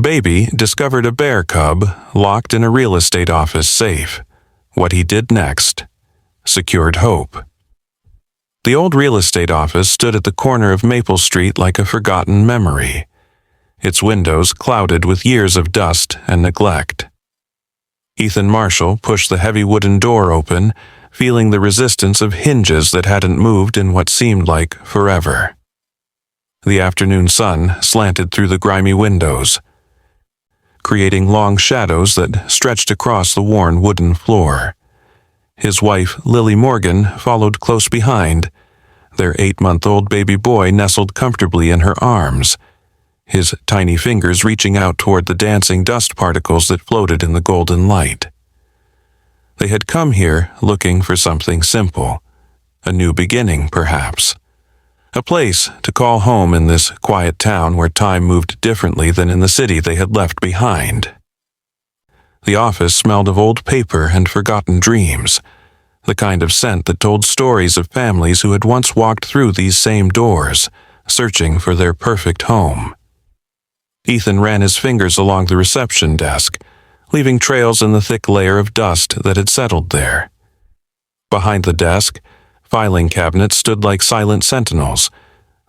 Baby discovered a bear cub locked in a real estate office safe. What he did next secured hope. The old real estate office stood at the corner of Maple Street like a forgotten memory, its windows clouded with years of dust and neglect. Ethan Marshall pushed the heavy wooden door open, feeling the resistance of hinges that hadn't moved in what seemed like forever. The afternoon sun slanted through the grimy windows, creating long shadows that stretched across the worn wooden floor. His wife, Lily Morgan, followed close behind, their 8-month-old baby boy nestled comfortably in her arms, his tiny fingers reaching out toward the dancing dust particles that floated in the golden light. They had come here looking for something simple, a new beginning, perhaps. A place to call home in this quiet town where time moved differently than in the city they had left behind. The office smelled of old paper and forgotten dreams, the kind of scent that told stories of families who had once walked through these same doors, searching for their perfect home. Ethan ran his fingers along the reception desk, leaving trails in the thick layer of dust that had settled there. Behind the desk, filing cabinets stood like silent sentinels,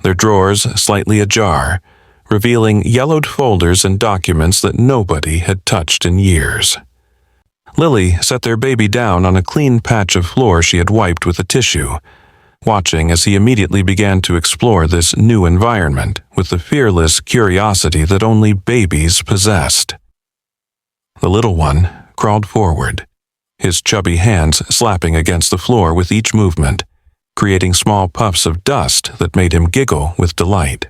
their drawers slightly ajar, revealing yellowed folders and documents that nobody had touched in years. Lily set their baby down on a clean patch of floor she had wiped with a tissue, watching as he immediately began to explore this new environment with the fearless curiosity that only babies possessed. The little one crawled forward, his chubby hands slapping against the floor with each movement, creating small puffs of dust that made him giggle with delight.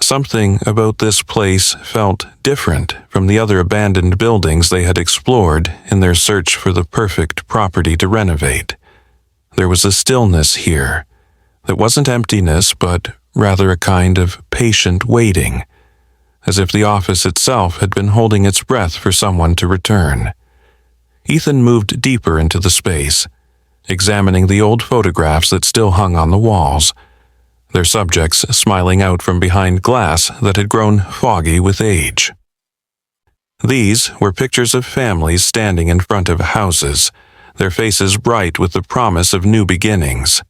Something about this place felt different from the other abandoned buildings they had explored in their search for the perfect property to renovate. There was a stillness here that wasn't emptiness, but rather a kind of patient waiting, as if the office itself had been holding its breath for someone to return. Ethan moved deeper into the space, examining the old photographs that still hung on the walls, their subjects smiling out from behind glass that had grown foggy with age. These were pictures of families standing in front of houses, their faces bright with the promise of new beginnings.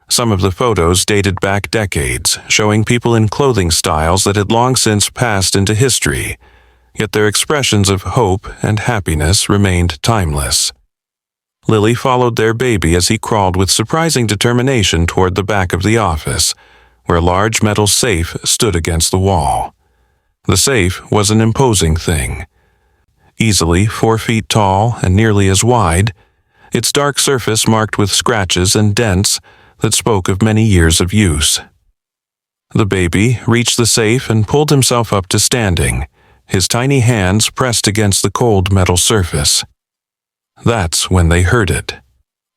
Some of the photos dated back decades, showing people in clothing styles that had long since passed into history, yet their expressions of hope and happiness remained timeless. Lily followed their baby as he crawled with surprising determination toward the back of the office, where a large metal safe stood against the wall. The safe was an imposing thing. Easily 4 feet tall and nearly as wide, its dark surface marked with scratches and dents that spoke of many years of use. The baby reached the safe and pulled himself up to standing, his tiny hands pressed against the cold metal surface. That's when they heard it,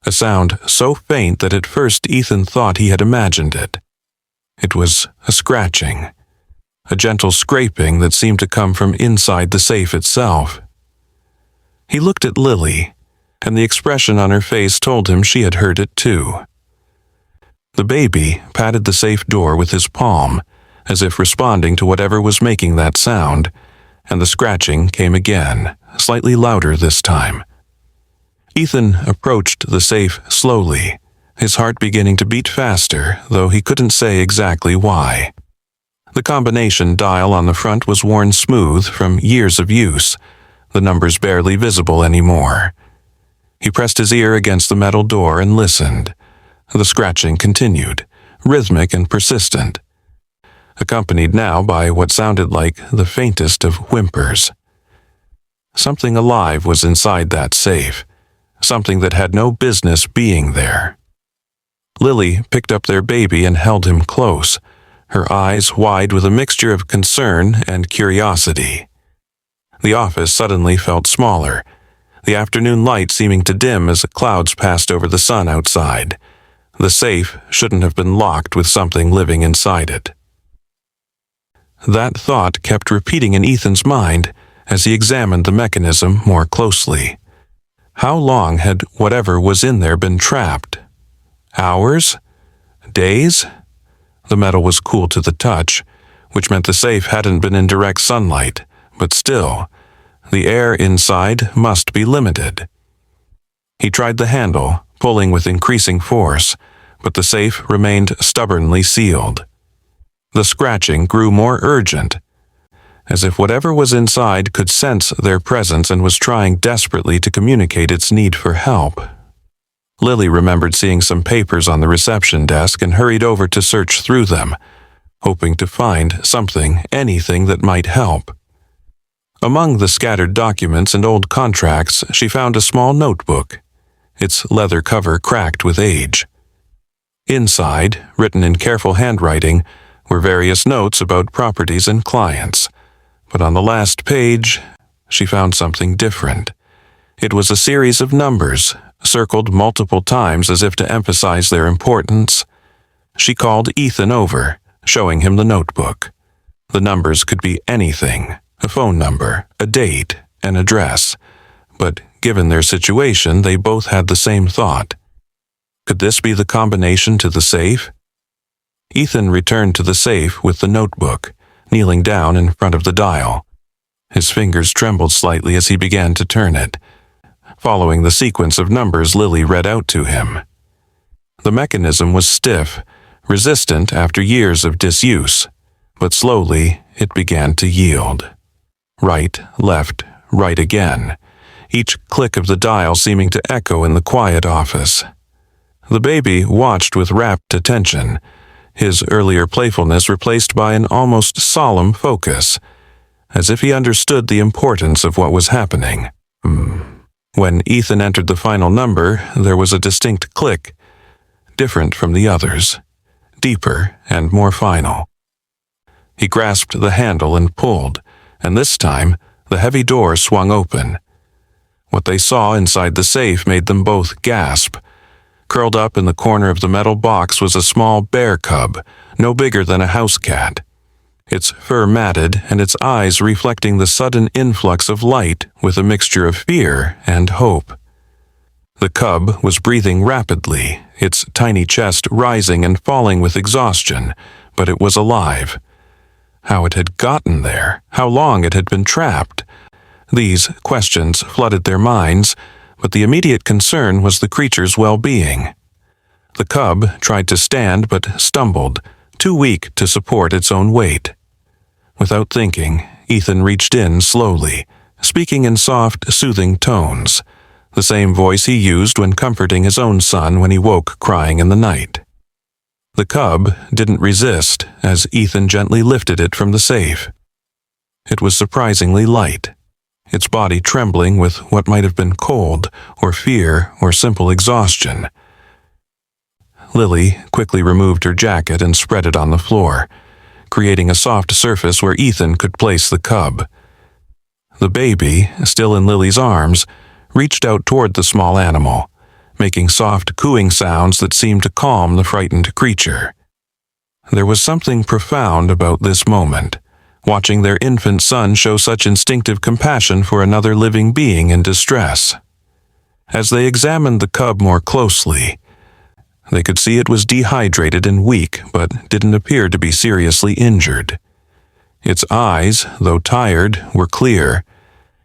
a sound so faint that at first Ethan thought he had imagined it. It was a scratching, a gentle scraping that seemed to come from inside the safe itself. He looked at Lily, and the expression on her face told him she had heard it too. The baby patted the safe door with his palm, as if responding to whatever was making that sound, and the scratching came again, slightly louder this time. Ethan approached the safe slowly, his heart beginning to beat faster, though he couldn't say exactly why. The combination dial on the front was worn smooth from years of use, the numbers barely visible anymore. He pressed his ear against the metal door and listened. The scratching continued, rhythmic and persistent, accompanied now by what sounded like the faintest of whimpers. Something alive was inside that safe, something that had no business being there. Lily picked up their baby and held him close, her eyes wide with a mixture of concern and curiosity. The office suddenly felt smaller, the afternoon light seeming to dim as the clouds passed over the sun outside. The safe shouldn't have been locked with something living inside it. That thought kept repeating in Ethan's mind as he examined the mechanism more closely. How long had whatever was in there been trapped? Hours? Days? The metal was cool to the touch, which meant the safe hadn't been in direct sunlight, but still, the air inside must be limited. He tried the handle, pulling with increasing force, but the safe remained stubbornly sealed. The scratching grew more urgent, as if whatever was inside could sense their presence and was trying desperately to communicate its need for help. Lily remembered seeing some papers on the reception desk and hurried over to search through them, hoping to find something, anything that might help. Among the scattered documents and old contracts, she found a small notebook, its leather cover cracked with age. Inside, written in careful handwriting, were various notes about properties and clients, but on the last page, she found something different. It was a series of numbers, circled multiple times as if to emphasize their importance. She called Ethan over, showing him the notebook. The numbers could be anything, a phone number, a date, an address, but given their situation, they both had the same thought. Could this be the combination to the safe? Ethan returned to the safe with the notebook, kneeling down in front of the dial. His fingers trembled slightly as he began to turn it, following the sequence of numbers Lily read out to him. The mechanism was stiff, resistant after years of disuse, but slowly it began to yield. Right, left, right again, each click of the dial seeming to echo in the quiet office. The baby watched with rapt attention, his earlier playfulness replaced by an almost solemn focus, as if he understood the importance of what was happening. When Ethan entered the final number, there was a distinct click, different from the others, deeper and more final. He grasped the handle and pulled, and this time the heavy door swung open. What they saw inside the safe made them both gasp. Curled up in the corner of the metal box was a small bear cub, no bigger than a house cat, its fur matted and its eyes reflecting the sudden influx of light with a mixture of fear and hope. The cub was breathing rapidly, its tiny chest rising and falling with exhaustion, but it was alive. How it had gotten there, how long it had been trapped. These questions flooded their minds, but the immediate concern was the creature's well-being. The cub tried to stand but stumbled, too weak to support its own weight. Without thinking, Ethan reached in slowly, speaking in soft, soothing tones, the same voice he used when comforting his own son when he woke crying in the night. The cub didn't resist as Ethan gently lifted it from the safe. It was surprisingly light, its body trembling with what might have been cold or fear or simple exhaustion. Lily quickly removed her jacket and spread it on the floor, creating a soft surface where Ethan could place the cub. The baby, still in Lily's arms, reached out toward the small animal, making soft cooing sounds that seemed to calm the frightened creature. There was something profound about this moment, watching their infant son show such instinctive compassion for another living being in distress. As they examined the cub more closely, they could see it was dehydrated and weak, but didn't appear to be seriously injured. Its eyes, though tired, were clear,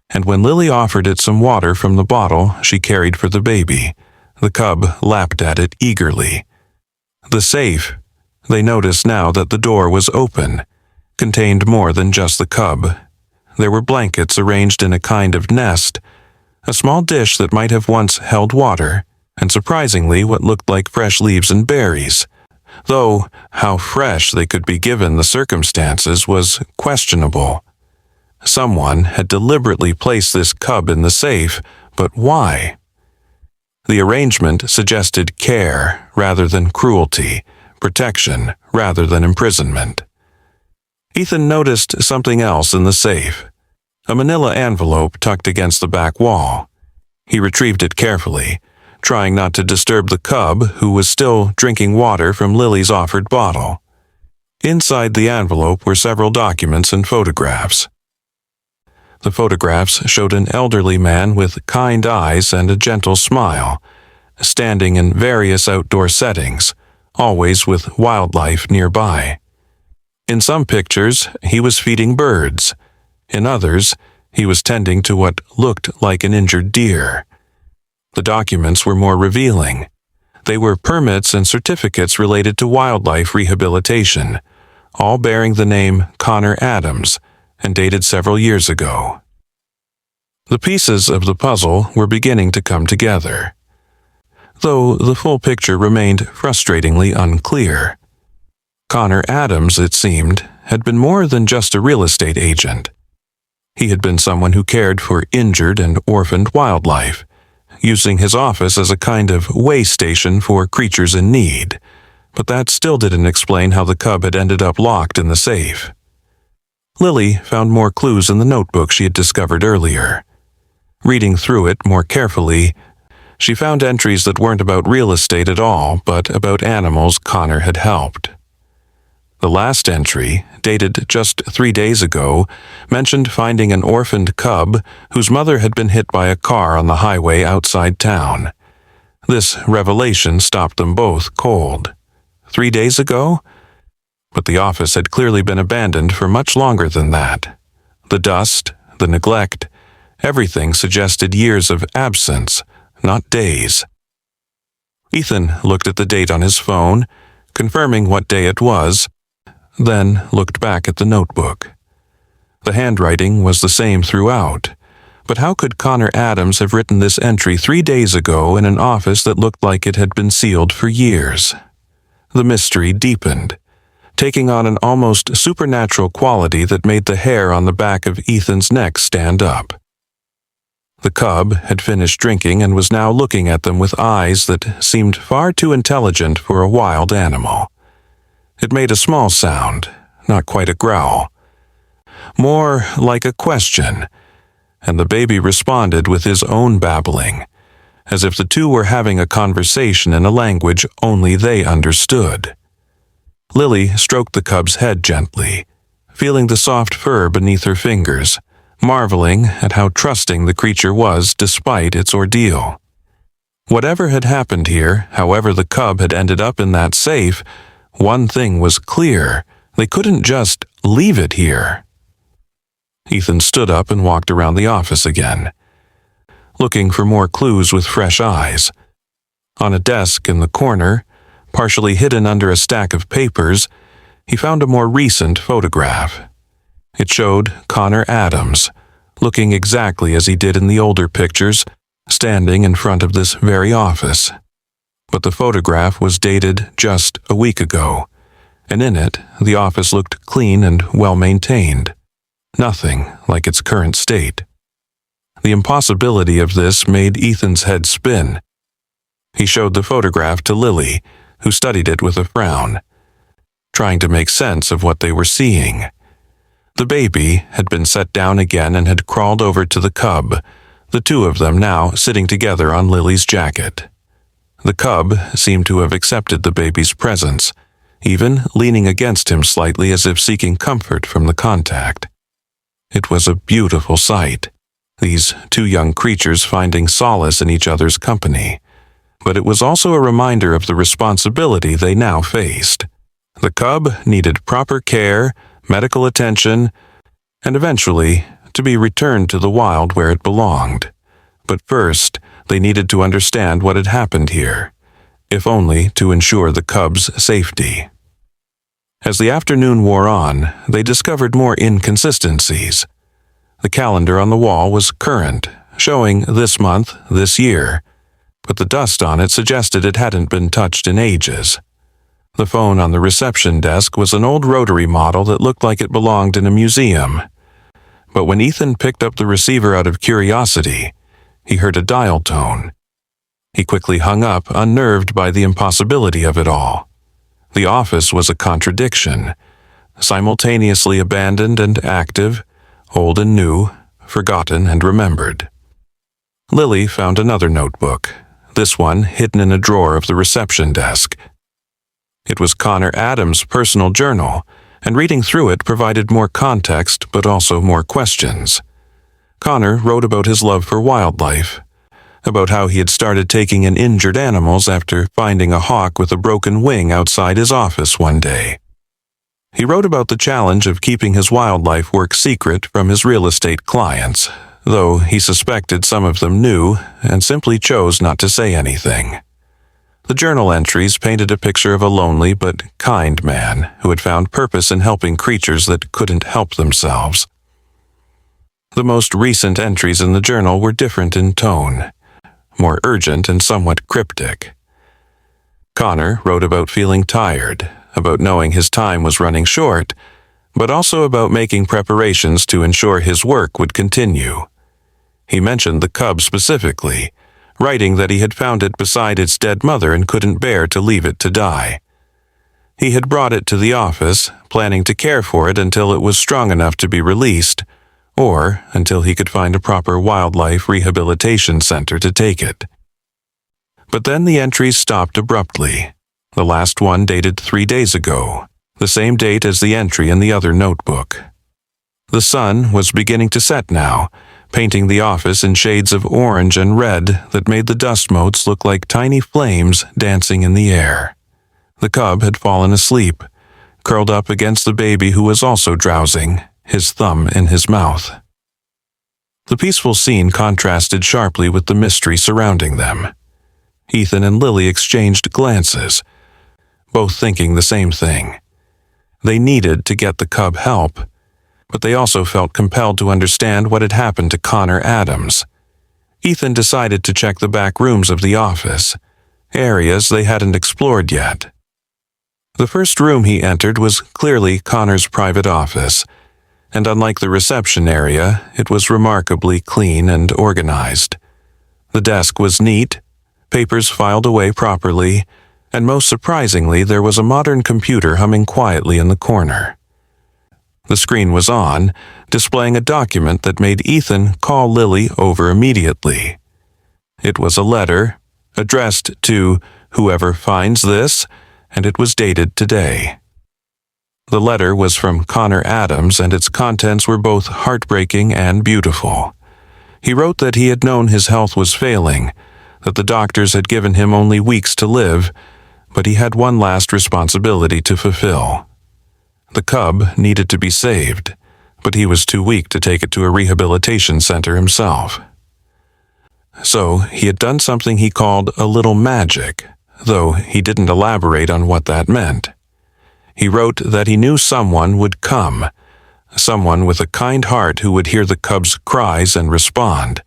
and when Lily offered it some water from the bottle she carried for the baby, the cub lapped at it eagerly. The safe, they noticed now that the door was open, contained more than just the cub. There were blankets arranged in a kind of nest, a small dish that might have once held water, and surprisingly what looked like fresh leaves and berries, though how fresh they could be given the circumstances was questionable. Someone had deliberately placed this cub in the safe, but why? The arrangement suggested care rather than cruelty, protection rather than imprisonment. Ethan noticed something else in the safe, a manila envelope tucked against the back wall. He retrieved it carefully, trying not to disturb the cub, who was still drinking water from Lily's offered bottle. Inside the envelope were several documents and photographs. The photographs showed an elderly man with kind eyes and a gentle smile, standing in various outdoor settings, always with wildlife nearby. In some pictures, he was feeding birds. In others, he was tending to what looked like an injured deer. The documents were more revealing. They were permits and certificates related to wildlife rehabilitation, all bearing the name Connor Adams and dated several years ago. The pieces of the puzzle were beginning to come together, though the full picture remained frustratingly unclear. Connor Adams, it seemed, had been more than just a real estate agent. He had been someone who cared for injured and orphaned wildlife, using his office as a kind of way station for creatures in need, but that still didn't explain how the cub had ended up locked in the safe. Lily found more clues in the notebook she had discovered earlier. Reading through it more carefully, she found entries that weren't about real estate at all, but about animals Connor had helped. The last entry, dated just 3 days ago, mentioned finding an orphaned cub whose mother had been hit by a car on the highway outside town. This revelation stopped them both cold. 3 days ago? But the office had clearly been abandoned for much longer than that. The dust, the neglect, everything suggested years of absence, not days. Ethan looked at the date on his phone, confirming what day it was, then looked back at the notebook. The handwriting was the same throughout, but how could Connor Adams have written this entry 3 days ago in an office that looked like it had been sealed for years? The mystery deepened, taking on an almost supernatural quality that made the hair on the back of Ethan's neck stand up. The cub had finished drinking and was now looking at them with eyes that seemed far too intelligent for a wild animal. It made a small sound, not quite a growl. More like a question, and the baby responded with his own babbling, as if the two were having a conversation in a language only they understood. Lily stroked the cub's head gently, feeling the soft fur beneath her fingers, marveling at how trusting the creature was despite its ordeal. Whatever had happened here, however the cub had ended up in that safe, one thing was clear: they couldn't just leave it here. Ethan stood up and walked around the office again, looking for more clues with fresh eyes. On a desk in the corner, partially hidden under a stack of papers, he found a more recent photograph. It showed Connor Adams, looking exactly as he did in the older pictures, standing in front of this very office. But the photograph was dated just a week ago, and in it the office looked clean and well-maintained, nothing like its current state. The impossibility of this made Ethan's head spin. He showed the photograph to Lily, who studied it with a frown, trying to make sense of what they were seeing. The baby had been set down again and had crawled over to the cub, the two of them now sitting together on Lily's jacket. The cub seemed to have accepted the baby's presence, even leaning against him slightly as if seeking comfort from the contact. It was a beautiful sight, these two young creatures finding solace in each other's company, but it was also a reminder of the responsibility they now faced. The cub needed proper care, medical attention, and eventually to be returned to the wild where it belonged. But first, they needed to understand what had happened here, if only to ensure the cub's safety. As the afternoon wore on, they discovered more inconsistencies. The calendar on the wall was current, showing this month, this year, but the dust on it suggested it hadn't been touched in ages. The phone on the reception desk was an old rotary model that looked like it belonged in a museum. But when Ethan picked up the receiver out of curiosity, he heard a dial tone. He quickly hung up, unnerved by the impossibility of it all. The office was a contradiction, simultaneously abandoned and active, old and new, forgotten and remembered. Lily found another notebook, this one hidden in a drawer of the reception desk. It was Connor Adams' personal journal, and reading through it provided more context but also more questions. Connor wrote about his love for wildlife, about how he had started taking in injured animals after finding a hawk with a broken wing outside his office one day. He wrote about the challenge of keeping his wildlife work secret from his real estate clients, though he suspected some of them knew and simply chose not to say anything. The journal entries painted a picture of a lonely but kind man who had found purpose in helping creatures that couldn't help themselves. The most recent entries in the journal were different in tone, more urgent and somewhat cryptic. Connor wrote about feeling tired, about knowing his time was running short, but also about making preparations to ensure his work would continue. He mentioned the cub specifically, writing that he had found it beside its dead mother and couldn't bear to leave it to die. He had brought it to the office, planning to care for it until it was strong enough to be released, or until he could find a proper wildlife rehabilitation center to take it. But then the entries stopped abruptly. The last one dated 3 days ago, the same date as the entry in the other notebook. The sun was beginning to set now, painting the office in shades of orange and red that made the dust motes look like tiny flames dancing in the air. The cub had fallen asleep, curled up against the baby who was also drowsing, his thumb in his mouth. The peaceful scene contrasted sharply with the mystery surrounding them. Ethan and Lily exchanged glances, both thinking the same thing. They needed to get the cub help, but they also felt compelled to understand what had happened to Connor Adams. Ethan decided to check the back rooms of the office, areas they hadn't explored yet. The first room he entered was clearly Connor's private office, and unlike the reception area, it was remarkably clean and organized. The desk was neat, papers filed away properly, and most surprisingly, there was a modern computer humming quietly in the corner. The screen was on, displaying a document that made Ethan call Lily over immediately. It was a letter, addressed to whoever finds this, and it was dated today. The letter was from Connor Adams, and its contents were both heartbreaking and beautiful. He wrote that he had known his health was failing, that the doctors had given him only weeks to live, but he had one last responsibility to fulfill. The cub needed to be saved, but he was too weak to take it to a rehabilitation center himself. So he had done something he called a little magic, though he didn't elaborate on what that meant. He wrote that he knew someone would come, someone with a kind heart who would hear the cub's cries and respond.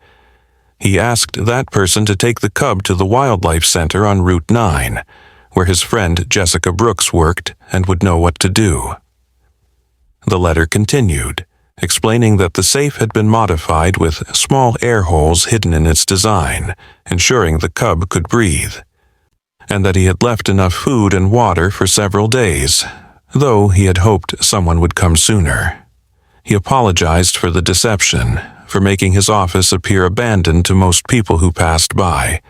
He asked that person to take the cub to the wildlife center on Route 9, where his friend Jessica Brooks worked and would know what to do. The letter continued, explaining that the safe had been modified with small air holes hidden in its design, ensuring the cub could breathe, and that he had left enough food and water for several days, though he had hoped someone would come sooner. He apologized for the deception, for making his office appear abandoned to most people who passed by,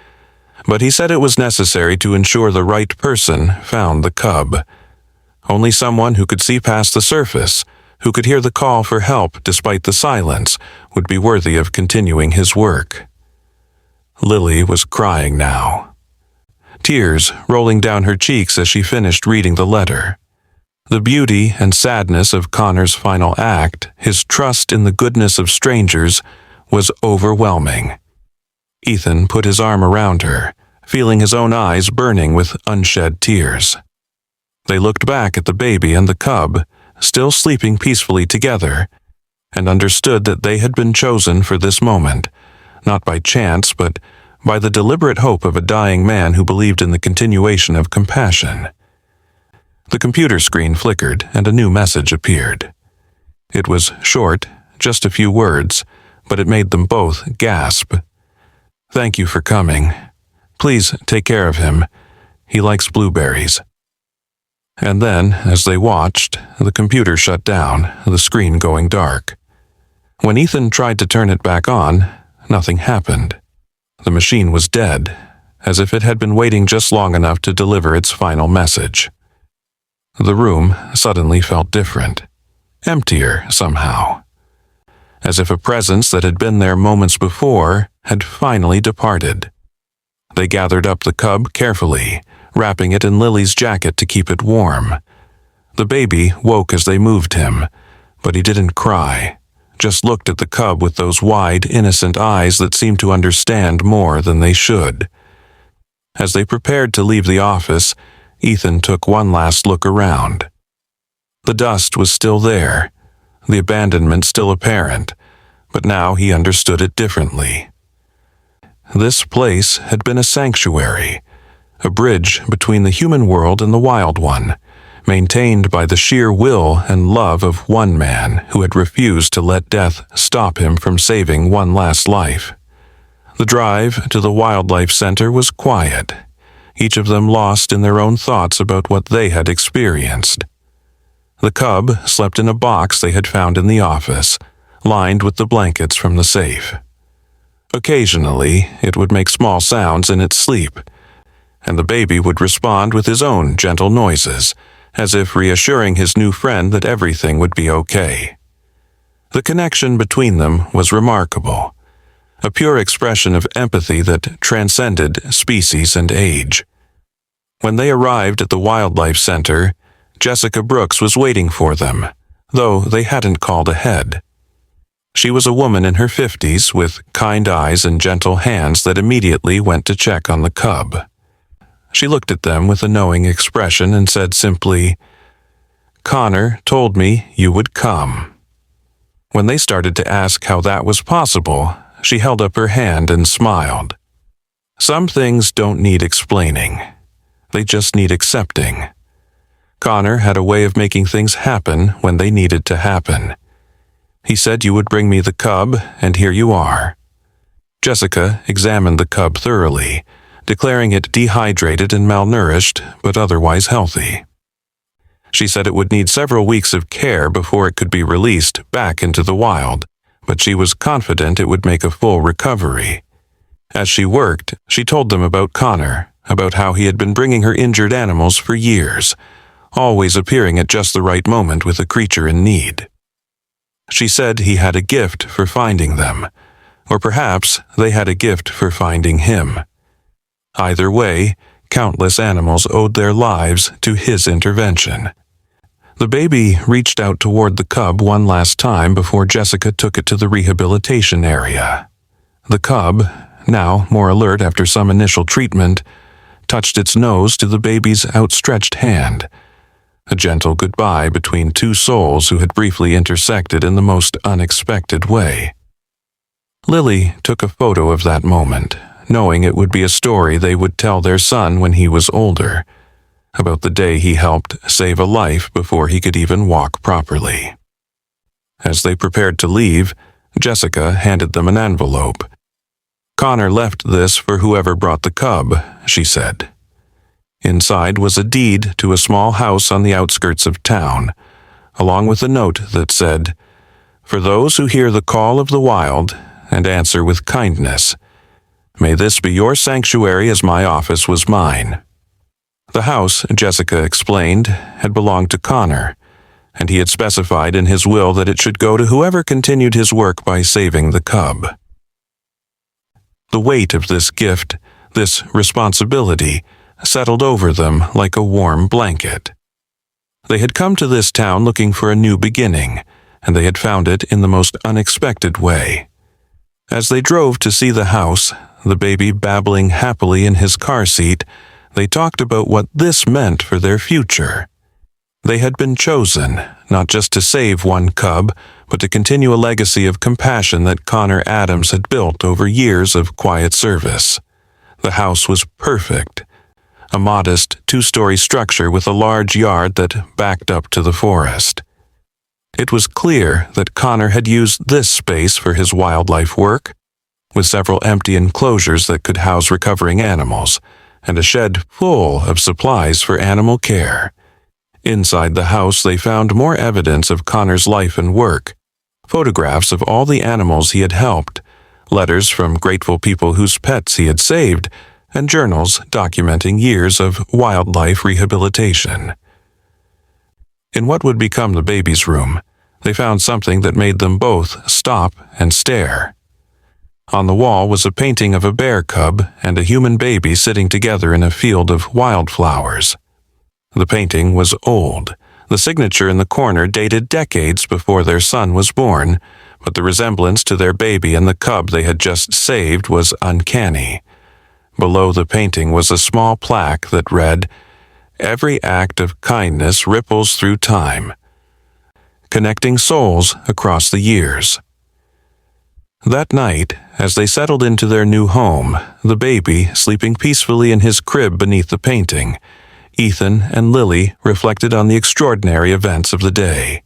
but he said it was necessary to ensure the right person found the cub. Only someone who could see past the surface, who could hear the call for help despite the silence, would be worthy of continuing his work. Lily was crying now, tears rolling down her cheeks as she finished reading the letter. The beauty and sadness of Connor's final act, his trust in the goodness of strangers, was overwhelming. Ethan put his arm around her, feeling his own eyes burning with unshed tears. They looked back at the baby and the cub, still sleeping peacefully together, and understood that they had been chosen for this moment, not by chance, but by the deliberate hope of a dying man who believed in the continuation of compassion. The computer screen flickered and a new message appeared. It was short, just a few words, but it made them both gasp. "Thank you for coming. Please take care of him. He likes blueberries." And then, as they watched, the computer shut down, the screen going dark. When Ethan tried to turn it back on, nothing happened. The machine was dead, as if it had been waiting just long enough to deliver its final message. The room suddenly felt different, emptier somehow, as if a presence that had been there moments before had finally departed. They gathered up the cub carefully, wrapping it in Lily's jacket to keep it warm. The baby woke as they moved him, but he didn't cry, just looked at the cub with those wide, innocent eyes that seemed to understand more than they should. As they prepared to leave the office, Ethan took one last look around. The dust was still there, the abandonment still apparent, but now he understood it differently. This place had been a sanctuary, a bridge between the human world and the wild one, maintained by the sheer will and love of one man who had refused to let death stop him from saving one last life. The drive to the wildlife center was quiet, each of them lost in their own thoughts about what they had experienced. The cub slept in a box they had found in the office, lined with the blankets from the safe. Occasionally, it would make small sounds in its sleep, and the baby would respond with his own gentle noises, as if reassuring his new friend that everything would be okay. The connection between them was remarkable, a pure expression of empathy that transcended species and age. When they arrived at the Wildlife Center, Jessica Brooks was waiting for them, though they hadn't called ahead. She was a woman in her 50s with kind eyes and gentle hands that immediately went to check on the cub. She looked at them with a knowing expression and said simply, "Connor told me you would come." When they started to ask how that was possible, she held up her hand and smiled. Some things don't need explaining. They just need accepting. Connor had a way of making things happen when they needed to happen. He said you would bring me the cub, and here you are. Jessica examined the cub thoroughly, declaring it dehydrated and malnourished, but otherwise healthy. She said it would need several weeks of care before it could be released back into the wild, but she was confident it would make a full recovery. As she worked, she told them about Connor, about how he had been bringing her injured animals for years, always appearing at just the right moment with a creature in need. She said he had a gift for finding them, or perhaps they had a gift for finding him. Either way, countless animals owed their lives to his intervention. The baby reached out toward the cub one last time before Jessica took it to the rehabilitation area. The cub, now more alert after some initial treatment, touched its nose to the baby's outstretched hand, a gentle goodbye between two souls who had briefly intersected in the most unexpected way. Lily took a photo of that moment, knowing it would be a story they would tell their son when he was older, about the day he helped save a life before he could even walk properly. As they prepared to leave, Jessica handed them an envelope. "Connor left this for whoever brought the cub," she said. Inside was a deed to a small house on the outskirts of town, along with a note that said, "For those who hear the call of the wild and answer with kindness, may this be your sanctuary as my office was mine." The house, Jessica explained, had belonged to Connor, and he had specified in his will that it should go to whoever continued his work by saving the cub. The weight of this gift, this responsibility, settled over them like a warm blanket. They had come to this town looking for a new beginning, and they had found it in the most unexpected way. As they drove to see the house, the baby babbling happily in his car seat, they talked about what this meant for their future. They had been chosen, not just to save one cub, but to continue a legacy of compassion that Connor Adams had built over years of quiet service. The house was perfect, a modest two-story structure with a large yard that backed up to the forest. It was clear that Connor had used this space for his wildlife work, with several empty enclosures that could house recovering animals, and a shed full of supplies for animal care. Inside the house they found more evidence of Connor's life and work, photographs of all the animals he had helped, letters from grateful people whose pets he had saved, and journals documenting years of wildlife rehabilitation. In what would become the baby's room, they found something that made them both stop and stare. On the wall was a painting of a bear cub and a human baby sitting together in a field of wildflowers. The painting was old, The signature in the corner dated decades before their son was born, but the resemblance to their baby and the cub they had just saved was uncanny. Below the painting was a small plaque that read, "Every act of kindness ripples through time, connecting souls across the years." That night, as they settled into their new home, the baby sleeping peacefully in his crib beneath the painting, Ethan and Lily reflected on the extraordinary events of the day.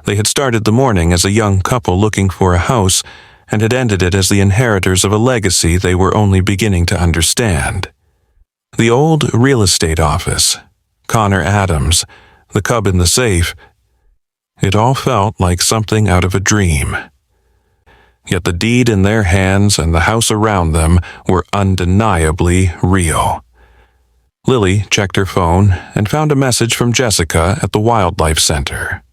They had started the morning as a young couple looking for a house and had ended it as the inheritors of a legacy they were only beginning to understand. The old real estate office, Connor Adams, the cub in the safe, it all felt like something out of a dream. Yet the deed in their hands and the house around them were undeniably real. Lily checked her phone and found a message from Jessica at the Wildlife Center.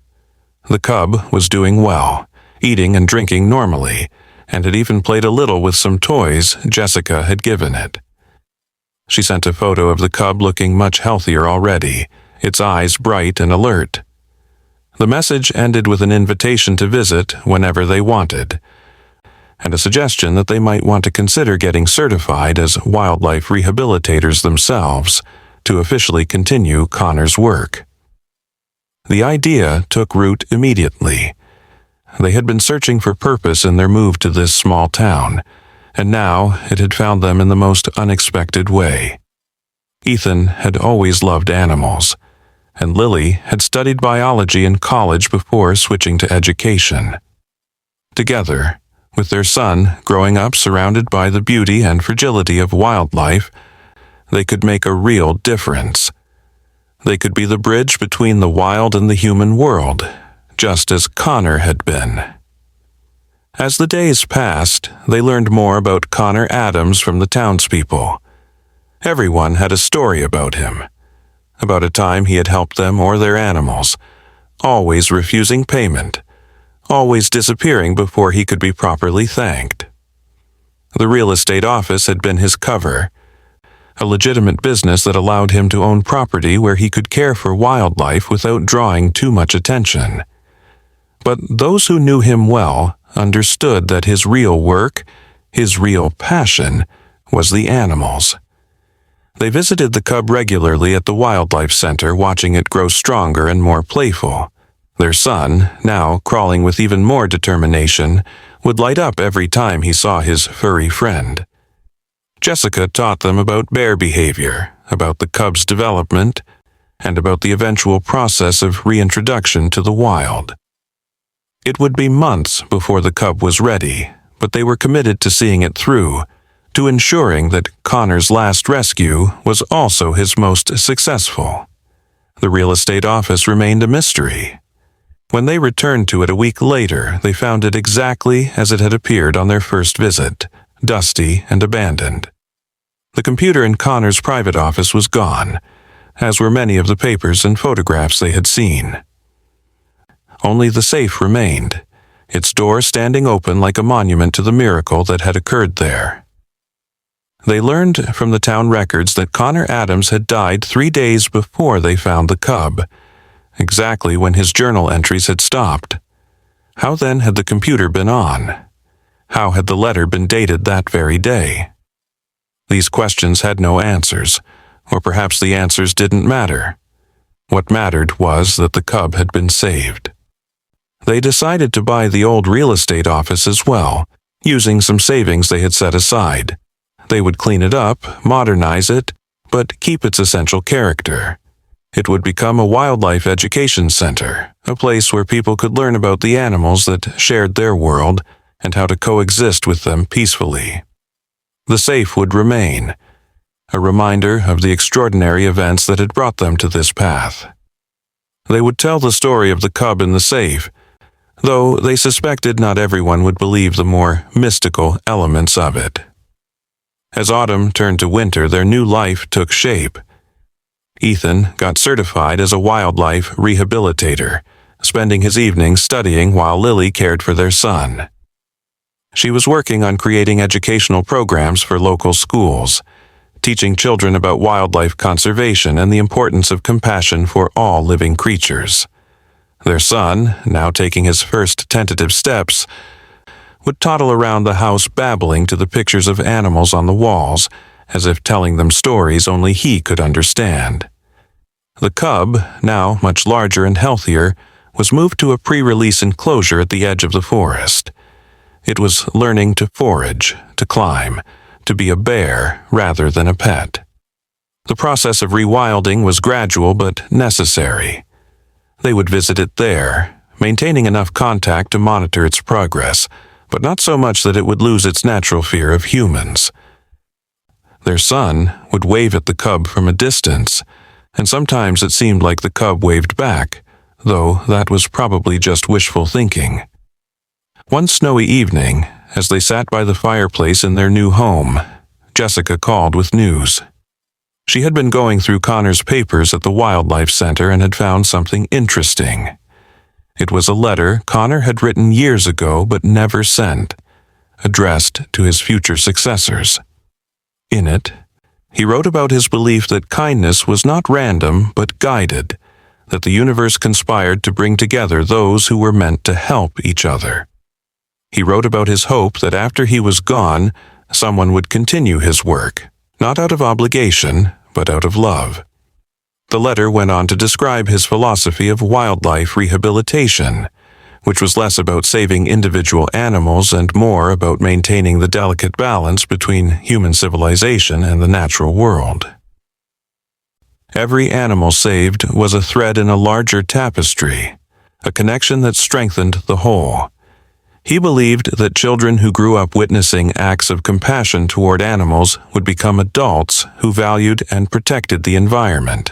The cub was doing well, eating and drinking normally, and had even played a little with some toys Jessica had given it. She sent a photo of the cub looking much healthier already, its eyes bright and alert. The message ended with an invitation to visit whenever they wanted, and a suggestion that they might want to consider getting certified as wildlife rehabilitators themselves to officially continue Connor's work. The idea took root immediately. They had been searching for purpose in their move to this small town, and now it had found them in the most unexpected way. Ethan had always loved animals, and Lily had studied biology in college before switching to education. Together, with their son growing up surrounded by the beauty and fragility of wildlife, they could make a real difference. They could be the bridge between the wild and the human world, just as Connor had been. As the days passed, they learned more about Connor Adams from the townspeople. Everyone had a story about him, about a time he had helped them or their animals, always refusing payment, always disappearing before he could be properly thanked. The real estate office had been his cover, a legitimate business that allowed him to own property where he could care for wildlife without drawing too much attention. But those who knew him well understood that his real work, his real passion, was the animals. They visited the cub regularly at the Wildlife Center, watching it grow stronger and more playful. Their son, now crawling with even more determination, would light up every time he saw his furry friend. Jessica taught them about bear behavior, about the cub's development, and about the eventual process of reintroduction to the wild. It would be months before the cub was ready, but they were committed to seeing it through, to ensuring that Connor's last rescue was also his most successful. The real estate office remained a mystery. When they returned to it a week later, they found it exactly as it had appeared on their first visit, dusty and abandoned. The computer in Connor's private office was gone, as were many of the papers and photographs they had seen. Only the safe remained, its door standing open like a monument to the miracle that had occurred there. They learned from the town records that Connor Adams had died 3 days before they found the cub, exactly when his journal entries had stopped. How then had the computer been on? How had the letter been dated that very day? These questions had no answers, or perhaps the answers didn't matter. What mattered was that the cub had been saved. They decided to buy the old real estate office as well, using some savings they had set aside. They would clean it up, modernize it, but keep its essential character. It would become a wildlife education center, a place where people could learn about the animals that shared their world and how to coexist with them peacefully. The safe would remain, a reminder of the extraordinary events that had brought them to this path. They would tell the story of the cub in the safe, though they suspected not everyone would believe the more mystical elements of it. As autumn turned to winter, their new life took shape. Ethan got certified as a wildlife rehabilitator, spending his evenings studying while Lily cared for their son. She was working on creating educational programs for local schools, teaching children about wildlife conservation and the importance of compassion for all living creatures. Their son, now taking his first tentative steps, would toddle around the house babbling to the pictures of animals on the walls, as if telling them stories only he could understand. The cub, now much larger and healthier, was moved to a pre-release enclosure at the edge of the forest. It was learning to forage, to climb, to be a bear rather than a pet. The process of rewilding was gradual but necessary. They would visit it there, maintaining enough contact to monitor its progress, but not so much that it would lose its natural fear of humans. Their son would wave at the cub from a distance, and sometimes it seemed like the cub waved back, though that was probably just wishful thinking. One snowy evening, as they sat by the fireplace in their new home, Jessica called with news. She had been going through Connor's papers at the Wildlife Center and had found something interesting. It was a letter Connor had written years ago but never sent, addressed to his future successors. In it, he wrote about his belief that kindness was not random but guided, that the universe conspired to bring together those who were meant to help each other. He wrote about his hope that after he was gone, someone would continue his work, not out of obligation, but out of love. The letter went on to describe his philosophy of wildlife rehabilitation, which was less about saving individual animals and more about maintaining the delicate balance between human civilization and the natural world. Every animal saved was a thread in a larger tapestry, a connection that strengthened the whole. He believed that children who grew up witnessing acts of compassion toward animals would become adults who valued and protected the environment.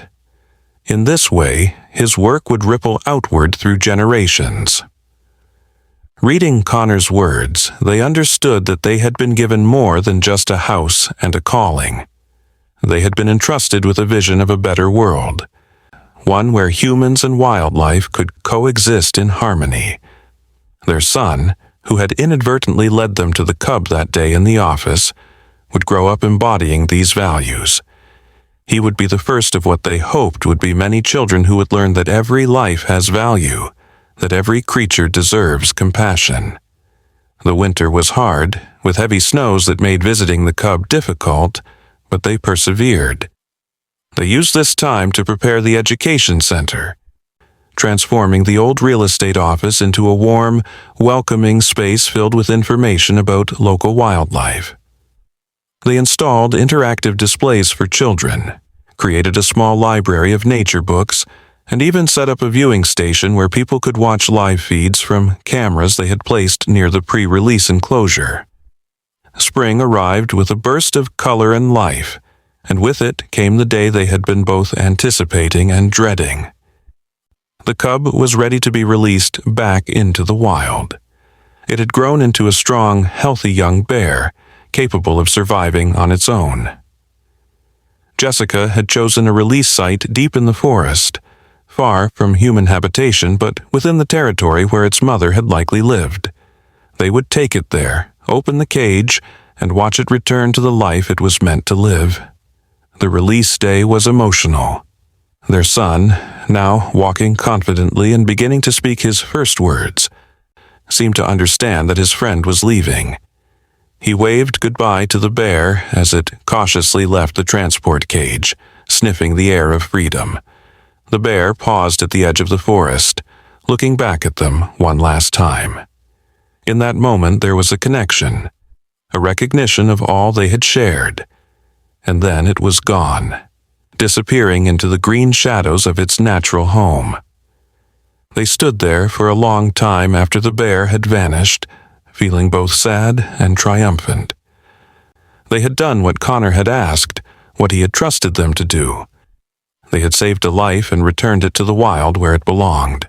In this way, his work would ripple outward through generations. Reading Connor's words, they understood that they had been given more than just a house and a calling. They had been entrusted with a vision of a better world, one where humans and wildlife could coexist in harmony. Their son, who had inadvertently led them to the cub that day in the office, would grow up embodying these values. He would be the first of what they hoped would be many children who would learn that every life has value, that every creature deserves compassion. The winter was hard, with heavy snows that made visiting the cub difficult, but they persevered. They used this time to prepare the education center, transforming the old real estate office into a warm, welcoming space filled with information about local wildlife. They installed interactive displays for children, created a small library of nature books, and even set up a viewing station where people could watch live feeds from cameras they had placed near the pre-release enclosure. Spring arrived with a burst of color and life, and with it came the day they had been both anticipating and dreading. The cub was ready to be released back into the wild. It had grown into a strong, healthy young bear, capable of surviving on its own. Jessica had chosen a release site deep in the forest, far from human habitation but within the territory where its mother had likely lived. They would take it there, open the cage, and watch it return to the life it was meant to live. The release day was emotional. Their son, now walking confidently and beginning to speak his first words, seemed to understand that his friend was leaving. He waved goodbye to the bear as it cautiously left the transport cage, sniffing the air of freedom. The bear paused at the edge of the forest, looking back at them one last time. In that moment there was a connection, a recognition of all they had shared, and then it was gone, disappearing into the green shadows of its natural home. They stood there for a long time after the bear had vanished, feeling both sad and triumphant. They had done what Connor had asked, what he had trusted them to do. They had saved a life and returned it to the wild where it belonged.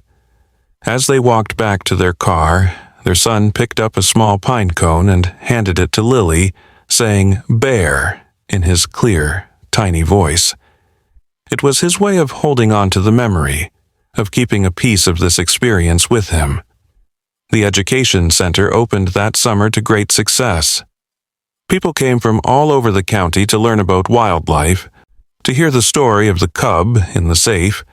As they walked back to their car, their son picked up a small pine cone and handed it to Lily, saying "Bear" in his clear, tiny voice. It was his way of holding on to the memory, of keeping a piece of this experience with him. The education center opened that summer to great success. People came from all over the county to learn about wildlife, to hear the story of the cub in the safe,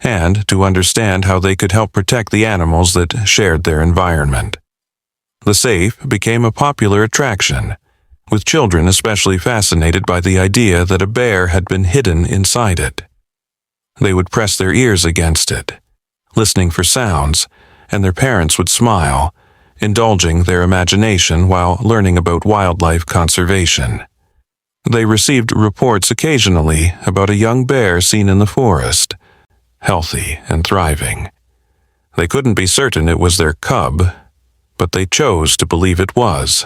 and to understand how they could help protect the animals that shared their environment. The safe became a popular attraction, with children especially fascinated by the idea that a bear had been hidden inside it. They would press their ears against it, listening for sounds, and their parents would smile, indulging their imagination while learning about wildlife conservation. They received reports occasionally about a young bear seen in the forest, healthy and thriving. They couldn't be certain it was their cub, but they chose to believe it was.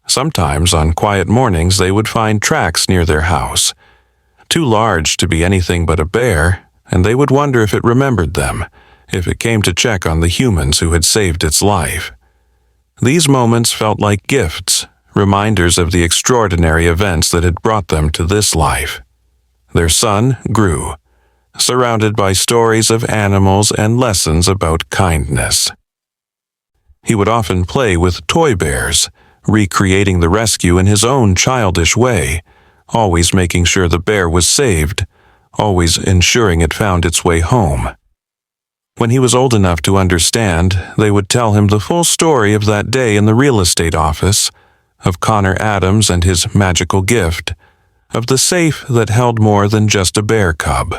Sometimes on quiet mornings they would find tracks near their house, too large to be anything but a bear, and they would wonder if it remembered them, if it came to check on the humans who had saved its life. These moments felt like gifts, reminders of the extraordinary events that had brought them to this life. Their son grew, surrounded by stories of animals and lessons about kindness. He would often play with toy bears, recreating the rescue in his own childish way, always making sure the bear was saved, always ensuring it found its way home. When he was old enough to understand, they would tell him the full story of that day in the real estate office, of Connor Adams and his magical gift, of the safe that held more than just a bear cub.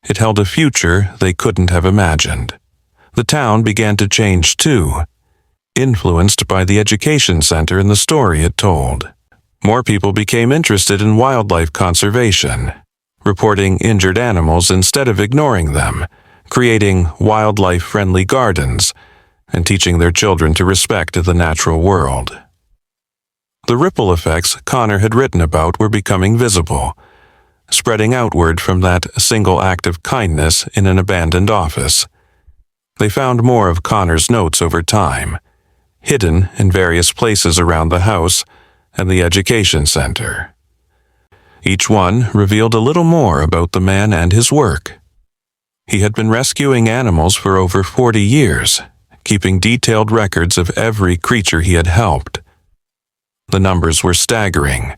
It held a future they couldn't have imagined. The town began to change too, influenced by the education center and the story it told. More people became interested in wildlife conservation, reporting injured animals instead of ignoring them, creating wildlife-friendly gardens, and teaching their children to respect the natural world. The ripple effects Connor had written about were becoming visible, spreading outward from that single act of kindness in an abandoned office. They found more of Connor's notes over time, hidden in various places around the house and the education center. Each one revealed a little more about the man and his work. He had been rescuing animals for over 40 years, keeping detailed records of every creature he had helped. The numbers were staggering.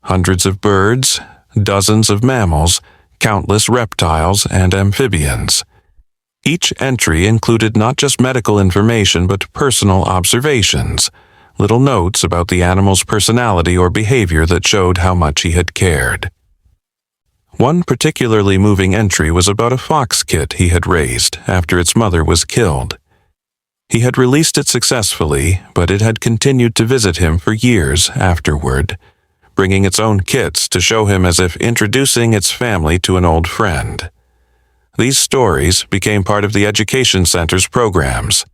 Hundreds of birds, dozens of mammals, countless reptiles and amphibians. Each entry included not just medical information but personal observations, little notes about the animal's personality or behavior that showed how much he had cared. One particularly moving entry was about a fox kit he had raised after its mother was killed. He had released it successfully, but it had continued to visit him for years afterward, bringing its own kits to show him as if introducing its family to an old friend. These stories became part of the education center's programs,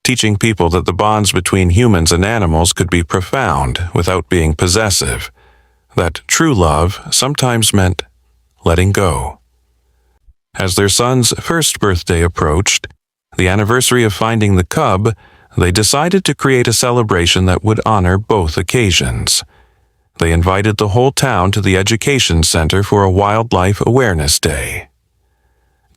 teaching people that the bonds between humans and animals could be profound without being possessive, that true love sometimes meant letting go. As their son's first birthday approached, the anniversary of finding the cub, they decided to create a celebration that would honor both occasions. They invited the whole town to the education center for a wildlife awareness day.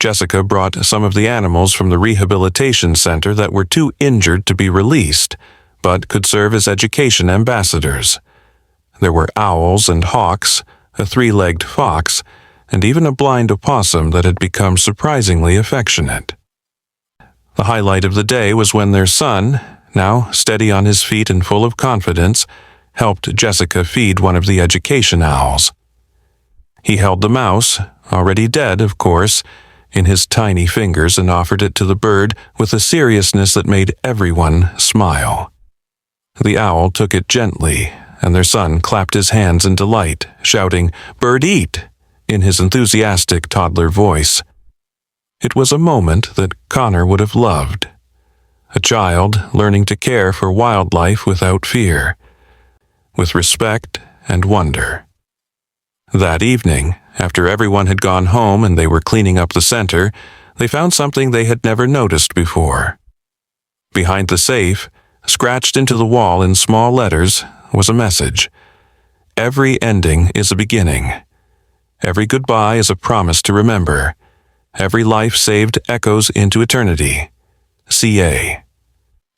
Jessica brought some of the animals from the rehabilitation center that were too injured to be released, but could serve as education ambassadors. There were owls and hawks, a three-legged fox, and even a blind opossum that had become surprisingly affectionate. The highlight of the day was when their son, now steady on his feet and full of confidence, helped Jessica feed one of the education owls. He held the mouse, already dead, of course, in his tiny fingers and offered it to the bird with a seriousness that made everyone smile. The owl took it gently, and their son clapped his hands in delight, shouting, "Bird eat!" in his enthusiastic toddler voice. It was a moment that Connor would have loved. A child learning to care for wildlife without fear, with respect and wonder. That evening, after everyone had gone home and they were cleaning up the center, they found something they had never noticed before. Behind the safe, scratched into the wall in small letters, was a message. Every ending is a beginning. Every goodbye is a promise to remember. Every life saved echoes into eternity. C.A.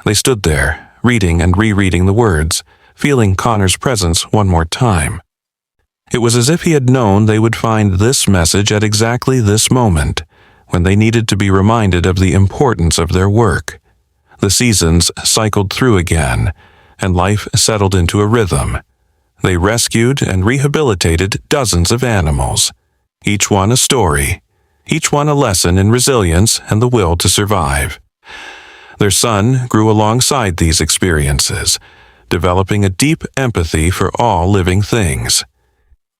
They stood there, reading and rereading the words, feeling Connor's presence one more time. It was as if he had known they would find this message at exactly this moment, when they needed to be reminded of the importance of their work. The seasons cycled through again, and life settled into a rhythm. They rescued and rehabilitated dozens of animals, each one a story, each one a lesson in resilience and the will to survive. Their son grew alongside these experiences, developing a deep empathy for all living things.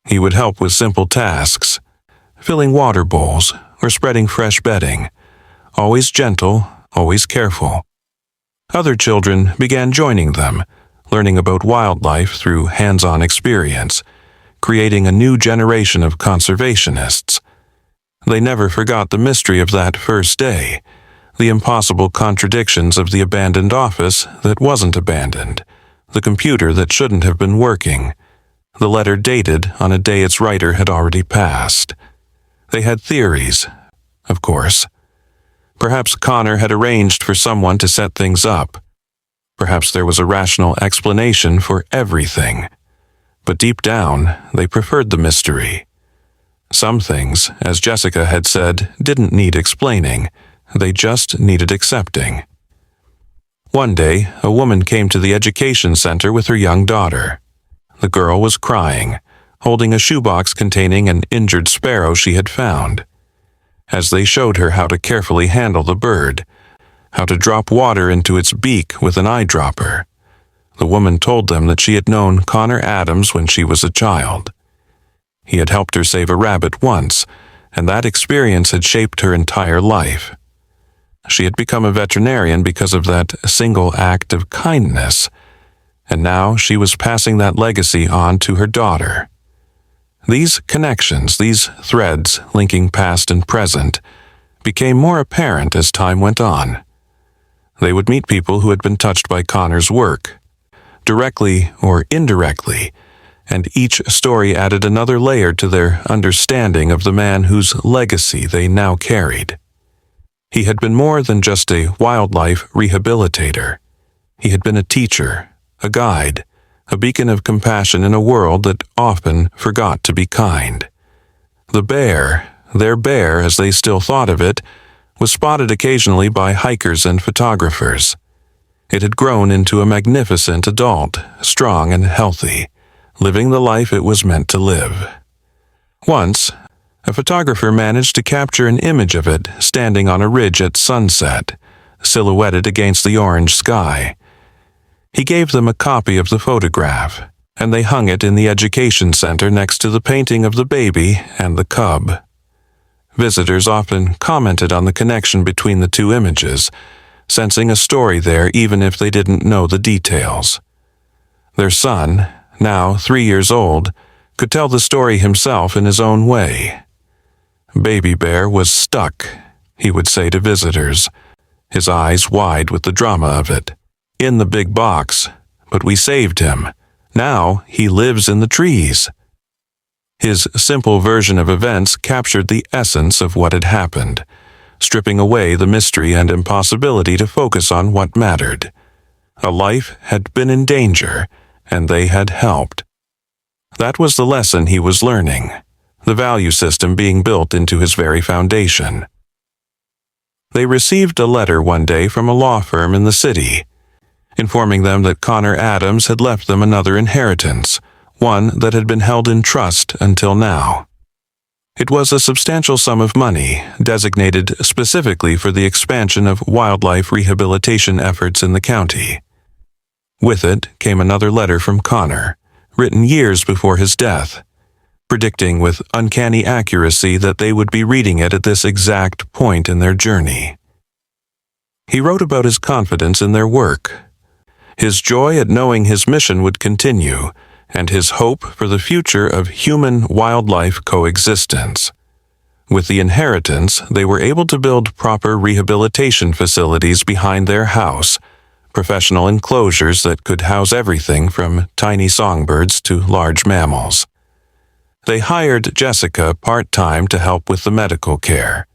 He would help with simple tasks, filling water bowls or spreading fresh bedding, always gentle, always careful. Other children began joining them, learning about wildlife through hands-on experience, creating a new generation of conservationists. They never forgot the mystery of that first day, the impossible contradictions of the abandoned office that wasn't abandoned, the computer that shouldn't have been working, the letter dated on a day its writer had already passed. They had theories, of course. Perhaps Connor had arranged for someone to set things up. Perhaps there was a rational explanation for everything. But deep down, they preferred the mystery. Some things, as Jessica had said, didn't need explaining. They just needed accepting. One day, a woman came to the education center with her young daughter. The girl was crying, holding a shoebox containing an injured sparrow she had found. As they showed her how to carefully handle the bird, how to drop water into its beak with an eyedropper, the woman told them that she had known Connor Adams when she was a child. He had helped her save a rabbit once, and that experience had shaped her entire life. She had become a veterinarian because of that single act of kindness, and now she was passing that legacy on to her daughter. These connections, these threads linking past and present, became more apparent as time went on. They would meet people who had been touched by Connor's work, directly or indirectly, and each story added another layer to their understanding of the man whose legacy they now carried. He had been more than just a wildlife rehabilitator. He had been a teacher, a guide, a beacon of compassion in a world that often forgot to be kind. The bear, their bear as they still thought of it, was spotted occasionally by hikers and photographers. It had grown into a magnificent adult, strong and healthy, living the life it was meant to live. Once, a photographer managed to capture an image of it standing on a ridge at sunset, silhouetted against the orange sky. He gave them a copy of the photograph, and they hung it in the education center next to the painting of the baby and the cub. Visitors often commented on the connection between the two images, sensing a story there even if they didn't know the details. Their son, now 3 years old, could tell the story himself in his own way. Baby Bear was stuck, he would say to visitors, his eyes wide with the drama of it. In the big box, but we saved him. Now he lives in the trees. His simple version of events captured the essence of what had happened, stripping away the mystery and impossibility to focus on what mattered. A life had been in danger, and they had helped. That was the lesson he was learning, the value system being built into his very foundation. They received a letter one day from a law firm in the city, informing them that Connor Adams had left them another inheritance, one that had been held in trust until now. It was a substantial sum of money, designated specifically for the expansion of wildlife rehabilitation efforts in the county. With it came another letter from Connor, written years before his death, predicting with uncanny accuracy that they would be reading it at this exact point in their journey. He wrote about his confidence in their work, his joy at knowing his mission would continue, and his hope for the future of human-wildlife coexistence. With the inheritance, they were able to build proper rehabilitation facilities behind their house, professional enclosures that could house everything from tiny songbirds to large mammals. They hired Jessica part-time to help with the medical care,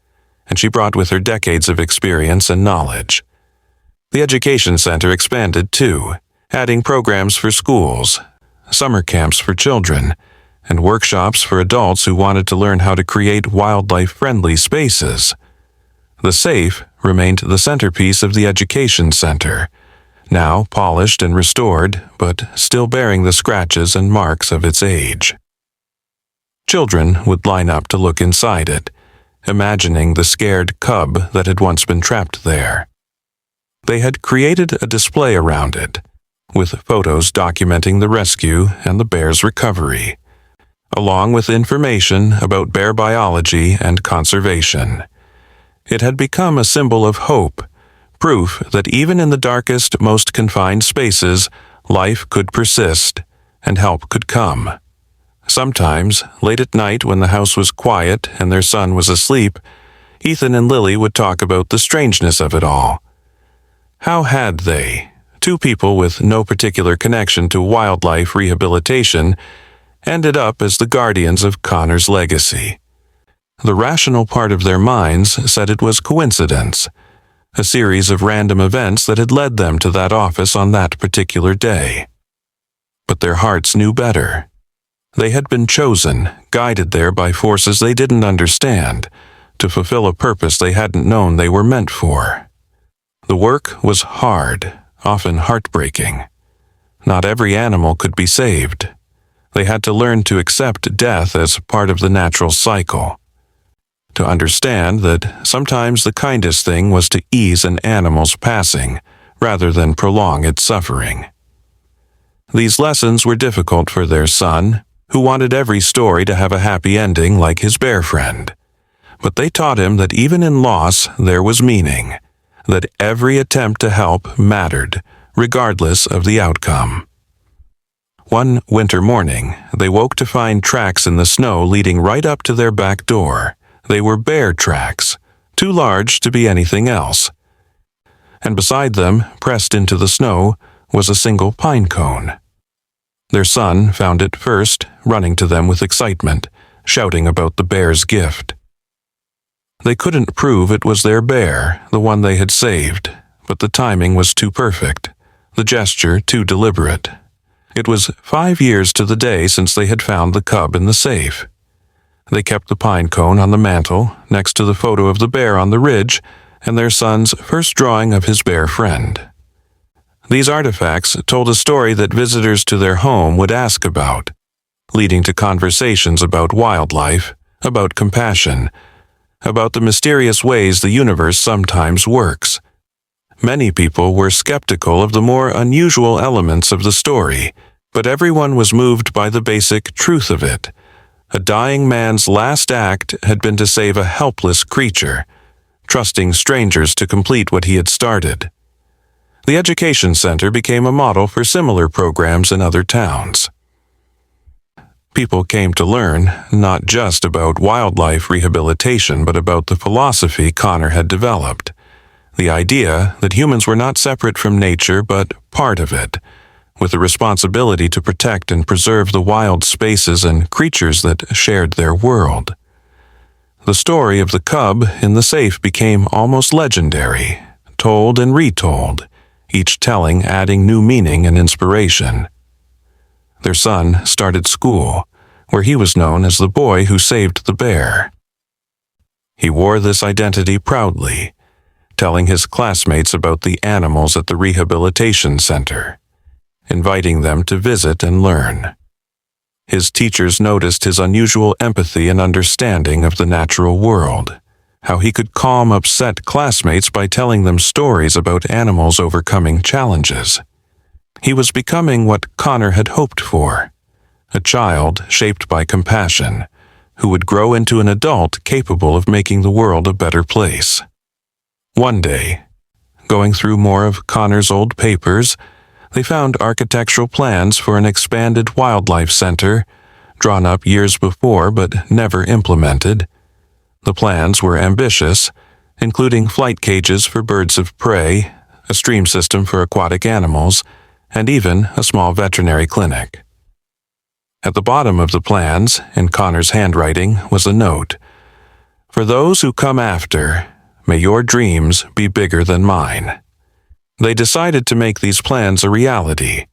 and she brought with her decades of experience and knowledge. The education center expanded too, adding programs for schools, summer camps for children, and workshops for adults who wanted to learn how to create wildlife-friendly spaces. The safe remained the centerpiece of the education center, now polished and restored, but still bearing the scratches and marks of its age. Children would line up to look inside it, imagining the scared cub that had once been trapped there. They had created a display around it, with photos documenting the rescue and the bear's recovery, along with information about bear biology and conservation. It had become a symbol of hope, proof that even in the darkest, most confined spaces, life could persist and help could come. Sometimes, late at night when the house was quiet and their son was asleep, Ethan and Lily would talk about the strangeness of it all. How had they, two people with no particular connection to wildlife rehabilitation, ended up as the guardians of Connor's legacy? The rational part of their minds said it was coincidence, a series of random events that had led them to that office on that particular day. But their hearts knew better. They had been chosen, guided there by forces they didn't understand, to fulfill a purpose they hadn't known they were meant for. The work was hard, often heartbreaking. Not every animal could be saved. They had to learn to accept death as part of the natural cycle, to understand that sometimes the kindest thing was to ease an animal's passing rather than prolong its suffering. These lessons were difficult for their son, who wanted every story to have a happy ending like his bear friend. But they taught him that even in loss there was meaning, that every attempt to help mattered, regardless of the outcome. One winter morning, they woke to find tracks in the snow leading right up to their back door. They were bear tracks, too large to be anything else. And beside them, pressed into the snow, was a single pine cone. Their son found it first, running to them with excitement, shouting about the bear's gift. They couldn't prove it was their bear, the one they had saved, but the timing was too perfect, the gesture too deliberate. It was 5 years to the day since they had found the cub in the safe. They kept the pine cone on the mantel, next to the photo of the bear on the ridge, and their son's first drawing of his bear friend. These artifacts told a story that visitors to their home would ask about, leading to conversations about wildlife, about compassion, about the mysterious ways the universe sometimes works. Many people were skeptical of the more unusual elements of the story, but everyone was moved by the basic truth of it. A dying man's last act had been to save a helpless creature, trusting strangers to complete what he had started. The Education Center became a model for similar programs in other towns. People came to learn not just about wildlife rehabilitation, but about the philosophy Connor had developed. The idea that humans were not separate from nature, but part of it, with a responsibility to protect and preserve the wild spaces and creatures that shared their world. The story of the cub in the safe became almost legendary, told and retold, each telling adding new meaning and inspiration. Their son started school, where he was known as the boy who saved the bear. He wore this identity proudly, telling his classmates about the animals at the rehabilitation center, inviting them to visit and learn. His teachers noticed his unusual empathy and understanding of the natural world, how he could calm upset classmates by telling them stories about animals overcoming challenges. He was becoming what Connor had hoped for, a child shaped by compassion, who would grow into an adult capable of making the world a better place. One day, going through more of Connor's old papers, they found architectural plans for an expanded wildlife center, drawn up years before but never implemented. The plans were ambitious, including flight cages for birds of prey, a stream system for aquatic animals, and even a small veterinary clinic. At the bottom of the plans, in Connor's handwriting, was a note: "For those who come after, may your dreams be bigger than mine." They decided to make these plans a reality,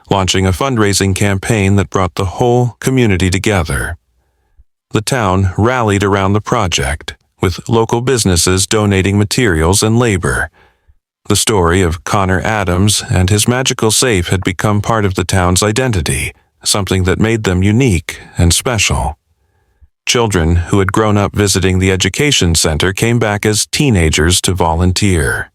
launching a fundraising campaign that brought the whole community together. The town rallied around the project, with local businesses donating materials and labor. The story of Connor Adams and his magical safe had become part of the town's identity, something that made them unique and special. Children who had grown up visiting the education center came back as teenagers to volunteer.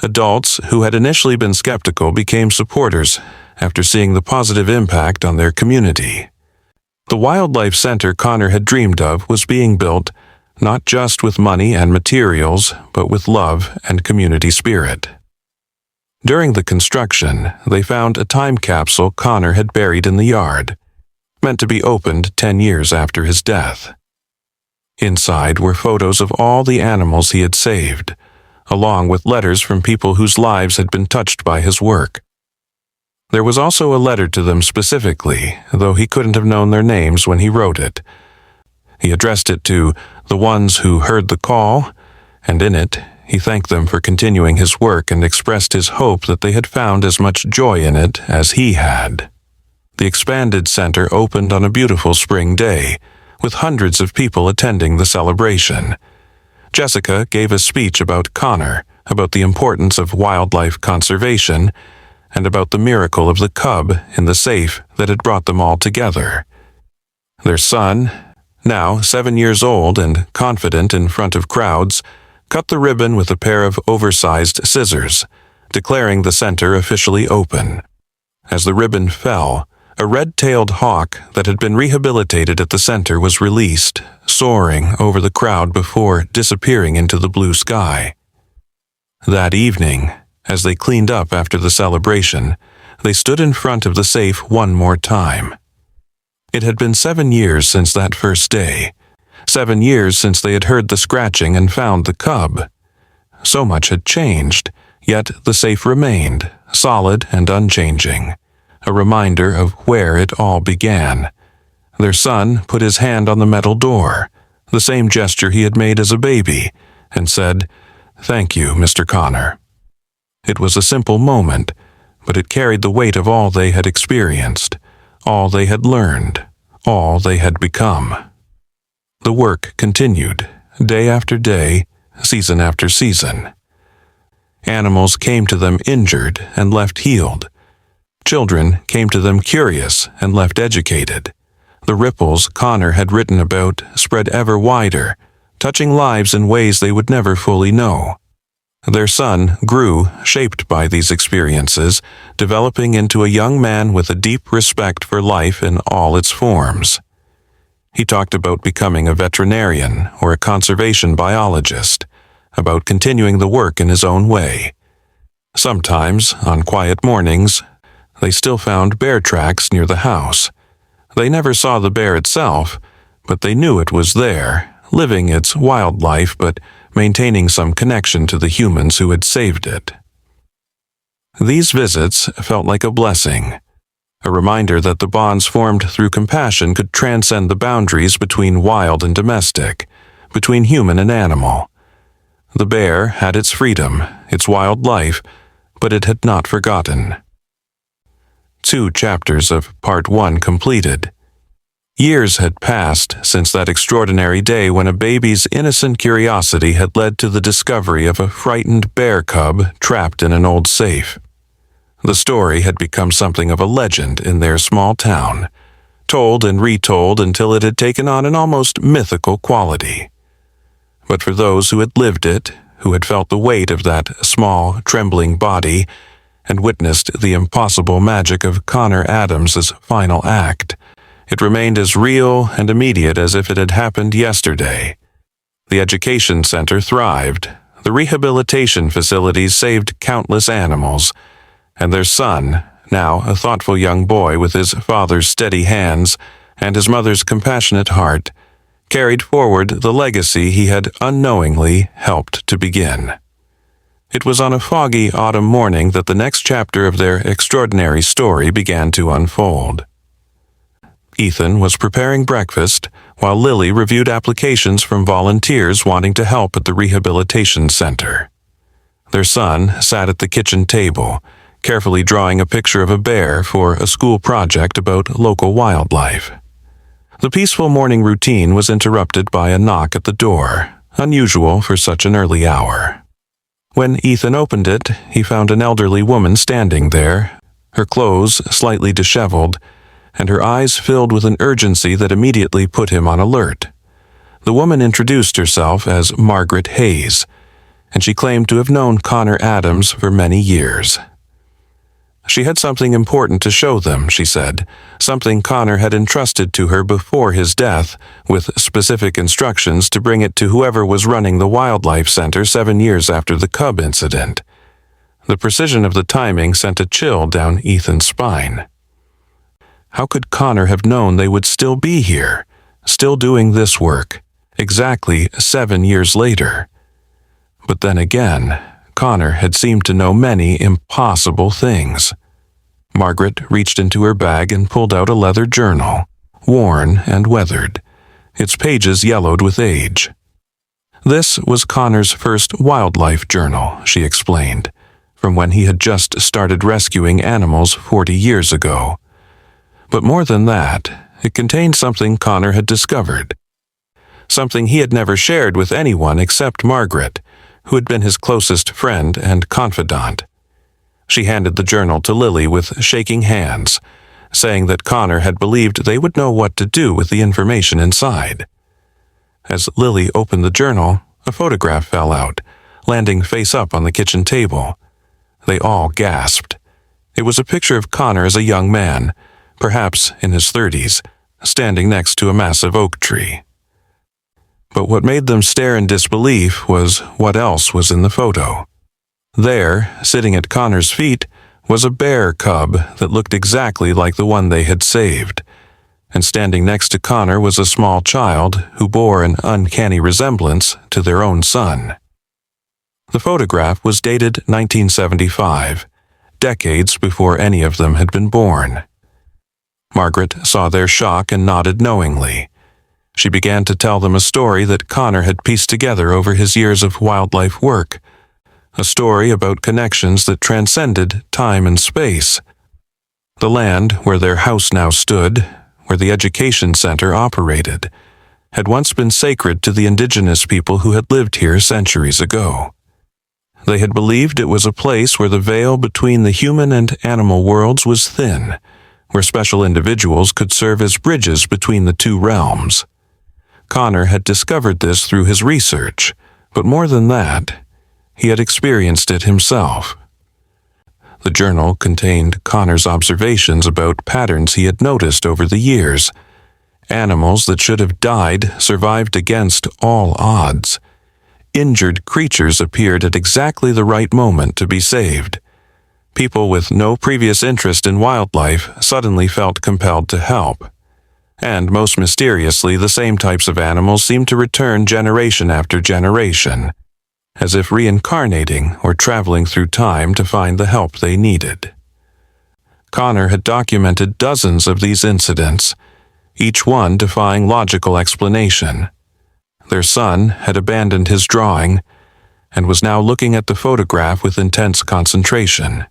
Adults who had initially been skeptical became supporters after seeing the positive impact on their community. The wildlife center Connor had dreamed of was being built not just with money and materials, but with love and community spirit. During the construction, they found a time capsule Connor had buried in the yard, meant to be opened 10 years after his death. Inside were photos of all the animals he had saved, along with letters from people whose lives had been touched by his work. There was also a letter to them specifically, though he couldn't have known their names when he wrote it. He addressed it to the ones who heard the call, and in it, he thanked them for continuing his work and expressed his hope that they had found as much joy in it as he had. The expanded center opened on a beautiful spring day, with hundreds of people attending the celebration. Jessica gave a speech about Connor, about the importance of wildlife conservation, and about the miracle of the cub in the safe that had brought them all together. Their son, now 7 years old and confident in front of crowds, cut the ribbon with a pair of oversized scissors, declaring the center officially open. As the ribbon fell, a red-tailed hawk that had been rehabilitated at the center was released, soaring over the crowd before disappearing into the blue sky. That evening, as they cleaned up after the celebration, they stood in front of the safe one more time. It had been 7 years since that first day, 7 years since they had heard the scratching and found the cub. So much had changed, yet the safe remained, solid and unchanging, a reminder of where it all began. Their son put his hand on the metal door, the same gesture he had made as a baby, and said, "Thank you, Mr. Connor." It was a simple moment, but it carried the weight of all they had experienced, all they had learned, all they had become. The work continued, day after day, season after season. Animals came to them injured and left healed. Children came to them curious and left educated. The ripples Connor had written about spread ever wider, touching lives in ways they would never fully know. Their son grew, shaped by these experiences, developing into a young man with a deep respect for life in all its forms. He talked about becoming a veterinarian or a conservation biologist, about continuing the work in his own way. Sometimes, on quiet mornings, they still found bear tracks near the house. They never saw the bear itself, but they knew it was there, living its wild life but maintaining some connection to the humans who had saved it. These visits felt like a blessing, a reminder that the bonds formed through compassion could transcend the boundaries between wild and domestic, between human and animal. The bear had its freedom, its wild life, but it had not forgotten. 2 chapters of Part 1 completed. Years had passed since that extraordinary day when a baby's innocent curiosity had led to the discovery of a frightened bear cub trapped in an old safe. The story had become something of a legend in their small town, told and retold until it had taken on an almost mythical quality. But for those who had lived it, who had felt the weight of that small, trembling body, and witnessed the impossible magic of Connor Adams's final act, it remained as real and immediate as if it had happened yesterday. The education center thrived, the rehabilitation facilities saved countless animals, and their son, now a thoughtful young boy with his father's steady hands and his mother's compassionate heart, carried forward the legacy he had unknowingly helped to begin. It was on a foggy autumn morning that the next chapter of their extraordinary story began to unfold. Ethan was preparing breakfast while Lily reviewed applications from volunteers wanting to help at the rehabilitation center. Their son sat at the kitchen table, carefully drawing a picture of a bear for a school project about local wildlife. The peaceful morning routine was interrupted by a knock at the door, unusual for such an early hour. When Ethan opened it, he found an elderly woman standing there, her clothes slightly disheveled, and her eyes filled with an urgency that immediately put him on alert. The woman introduced herself as Margaret Hayes, and she claimed to have known Connor Adams for many years. She had something important to show them, she said, something Connor had entrusted to her before his death, with specific instructions to bring it to whoever was running the wildlife center 7 years after the cub incident. The precision of the timing sent a chill down Ethan's spine. How could Connor have known they would still be here, still doing this work, exactly 7 years later? But then again, Connor had seemed to know many impossible things. Margaret reached into her bag and pulled out a leather journal, worn and weathered, its pages yellowed with age. This was Connor's first wildlife journal, she explained, from when he had just started rescuing animals 40 years ago. But more than that, it contained something Connor had discovered. Something he had never shared with anyone except Margaret, who had been his closest friend and confidant. She handed the journal to Lily with shaking hands, saying that Connor had believed they would know what to do with the information inside. As Lily opened the journal, a photograph fell out, landing face up on the kitchen table. They all gasped. It was a picture of Connor as a young man, perhaps in his 30s, standing next to a massive oak tree. But what made them stare in disbelief was what else was in the photo. There, sitting at Connor's feet, was a bear cub that looked exactly like the one they had saved, and standing next to Connor was a small child who bore an uncanny resemblance to their own son. The photograph was dated 1975, decades before any of them had been born. Margaret saw their shock and nodded knowingly. She began to tell them a story that Connor had pieced together over his years of wildlife work, a story about connections that transcended time and space. The land where their house now stood, where the education center operated, had once been sacred to the indigenous people who had lived here centuries ago. They had believed it was a place where the veil between the human and animal worlds was thin, where special individuals could serve as bridges between the two realms. Connor had discovered this through his research, but more than that, he had experienced it himself. The journal contained Connor's observations about patterns he had noticed over the years. Animals that should have died survived against all odds. Injured creatures appeared at exactly the right moment to be saved. People with no previous interest in wildlife suddenly felt compelled to help. And most mysteriously, the same types of animals seemed to return generation after generation, as if reincarnating or traveling through time to find the help they needed. Connor had documented dozens of these incidents, each one defying logical explanation. Their son had abandoned his drawing and was now looking at the photograph with intense concentration.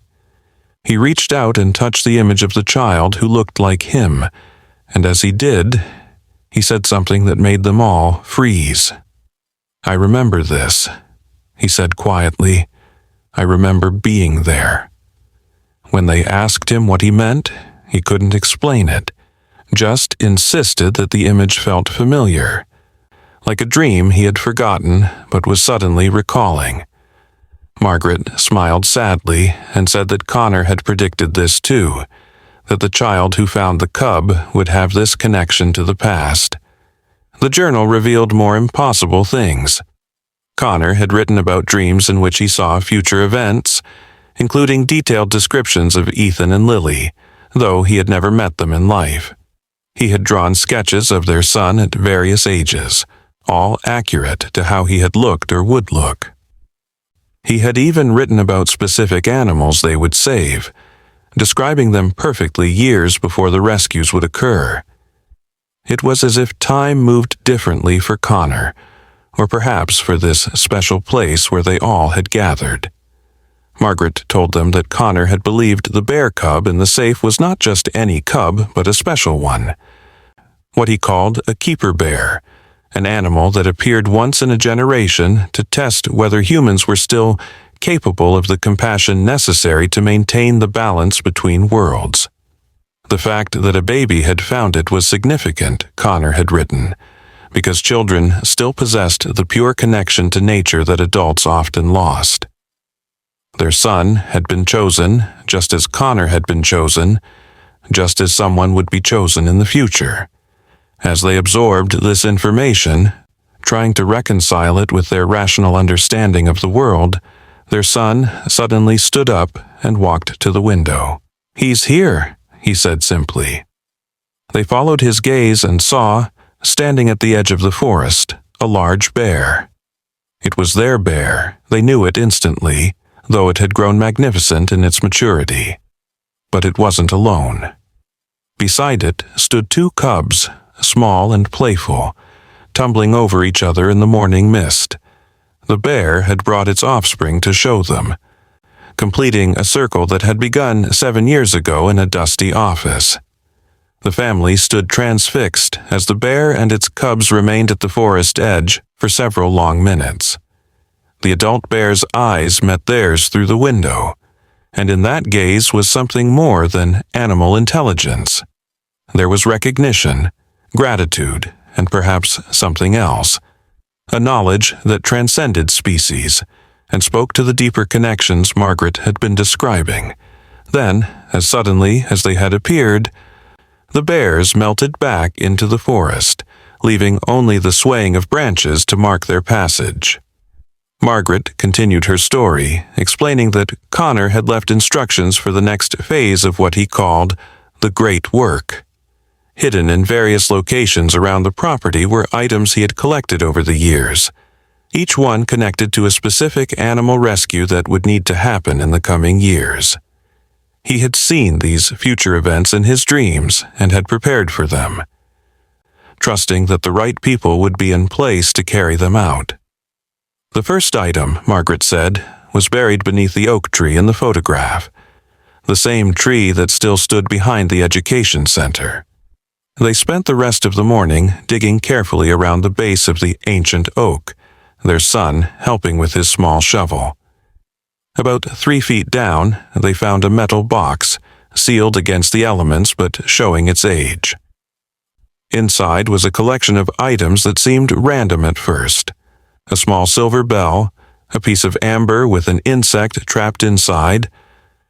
He reached out and touched the image of the child who looked like him, and as he did, he said something that made them all freeze. "I remember this," he said quietly. "I remember being there." When they asked him what he meant, he couldn't explain it, just insisted that the image felt familiar, like a dream he had forgotten but was suddenly recalling. Margaret smiled sadly and said that Connor had predicted this too, that the child who found the cub would have this connection to the past. The journal revealed more impossible things. Connor had written about dreams in which he saw future events, including detailed descriptions of Ethan and Lily, though he had never met them in life. He had drawn sketches of their son at various ages, all accurate to how he had looked or would look. He had even written about specific animals they would save, describing them perfectly years before the rescues would occur. It was as if time moved differently for Connor, or perhaps for this special place where they all had gathered. Margaret told them that Connor had believed the bear cub in the safe was not just any cub, but a special one. What he called a keeper bear, an animal that appeared once in a generation to test whether humans were still capable of the compassion necessary to maintain the balance between worlds. The fact that a baby had found it was significant, Connor had written, because children still possessed the pure connection to nature that adults often lost. Their son had been chosen, just as Connor had been chosen, just as someone would be chosen in the future. As they absorbed this information, trying to reconcile it with their rational understanding of the world, their son suddenly stood up and walked to the window. "He's here," he said simply. They followed his gaze and saw, standing at the edge of the forest, a large bear. It was their bear. They knew it instantly, though it had grown magnificent in its maturity. But it wasn't alone. Beside it stood two cubs, small and playful, tumbling over each other in the morning mist. The bear had brought its offspring to show them, completing a circle that had begun 7 years ago in a dusty office. The family stood transfixed as the bear and its cubs remained at the forest edge for several long minutes. The adult bear's eyes met theirs through the window, and in that gaze was something more than animal intelligence. There was recognition, gratitude, and perhaps something else, a knowledge that transcended species and spoke to the deeper connections Margaret had been describing. Then, as suddenly as they had appeared, the bears melted back into the forest, leaving only the swaying of branches to mark their passage. Margaret continued her story, explaining that Connor had left instructions for the next phase of what he called the Great Work. Hidden in various locations around the property were items he had collected over the years, each one connected to a specific animal rescue that would need to happen in the coming years. He had seen these future events in his dreams and had prepared for them, trusting that the right people would be in place to carry them out. The first item, Margaret said, was buried beneath the oak tree in the photograph, the same tree that still stood behind the education center. They spent the rest of the morning digging carefully around the base of the ancient oak, their son helping with his small shovel. About 3 feet down, they found a metal box, sealed against the elements but showing its age. Inside was a collection of items that seemed random at first. A small silver bell, a piece of amber with an insect trapped inside,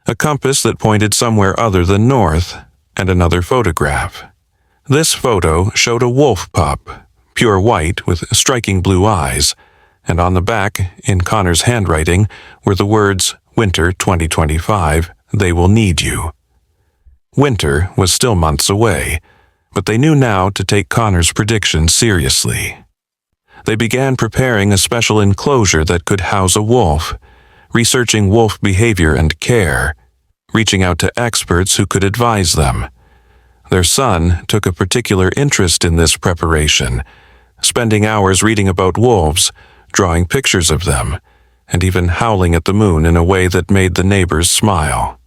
a compass that pointed somewhere other than north, and another photograph. This photo showed a wolf pup, pure white with striking blue eyes, and on the back, in Connor's handwriting, were the words, "Winter 2025, they will need you." Winter was still months away, but they knew now to take Connor's prediction seriously. They began preparing a special enclosure that could house a wolf, researching wolf behavior and care, reaching out to experts who could advise them. Their son took a particular interest in this preparation, spending hours reading about wolves, drawing pictures of them, and even howling at the moon in a way that made the neighbors smile.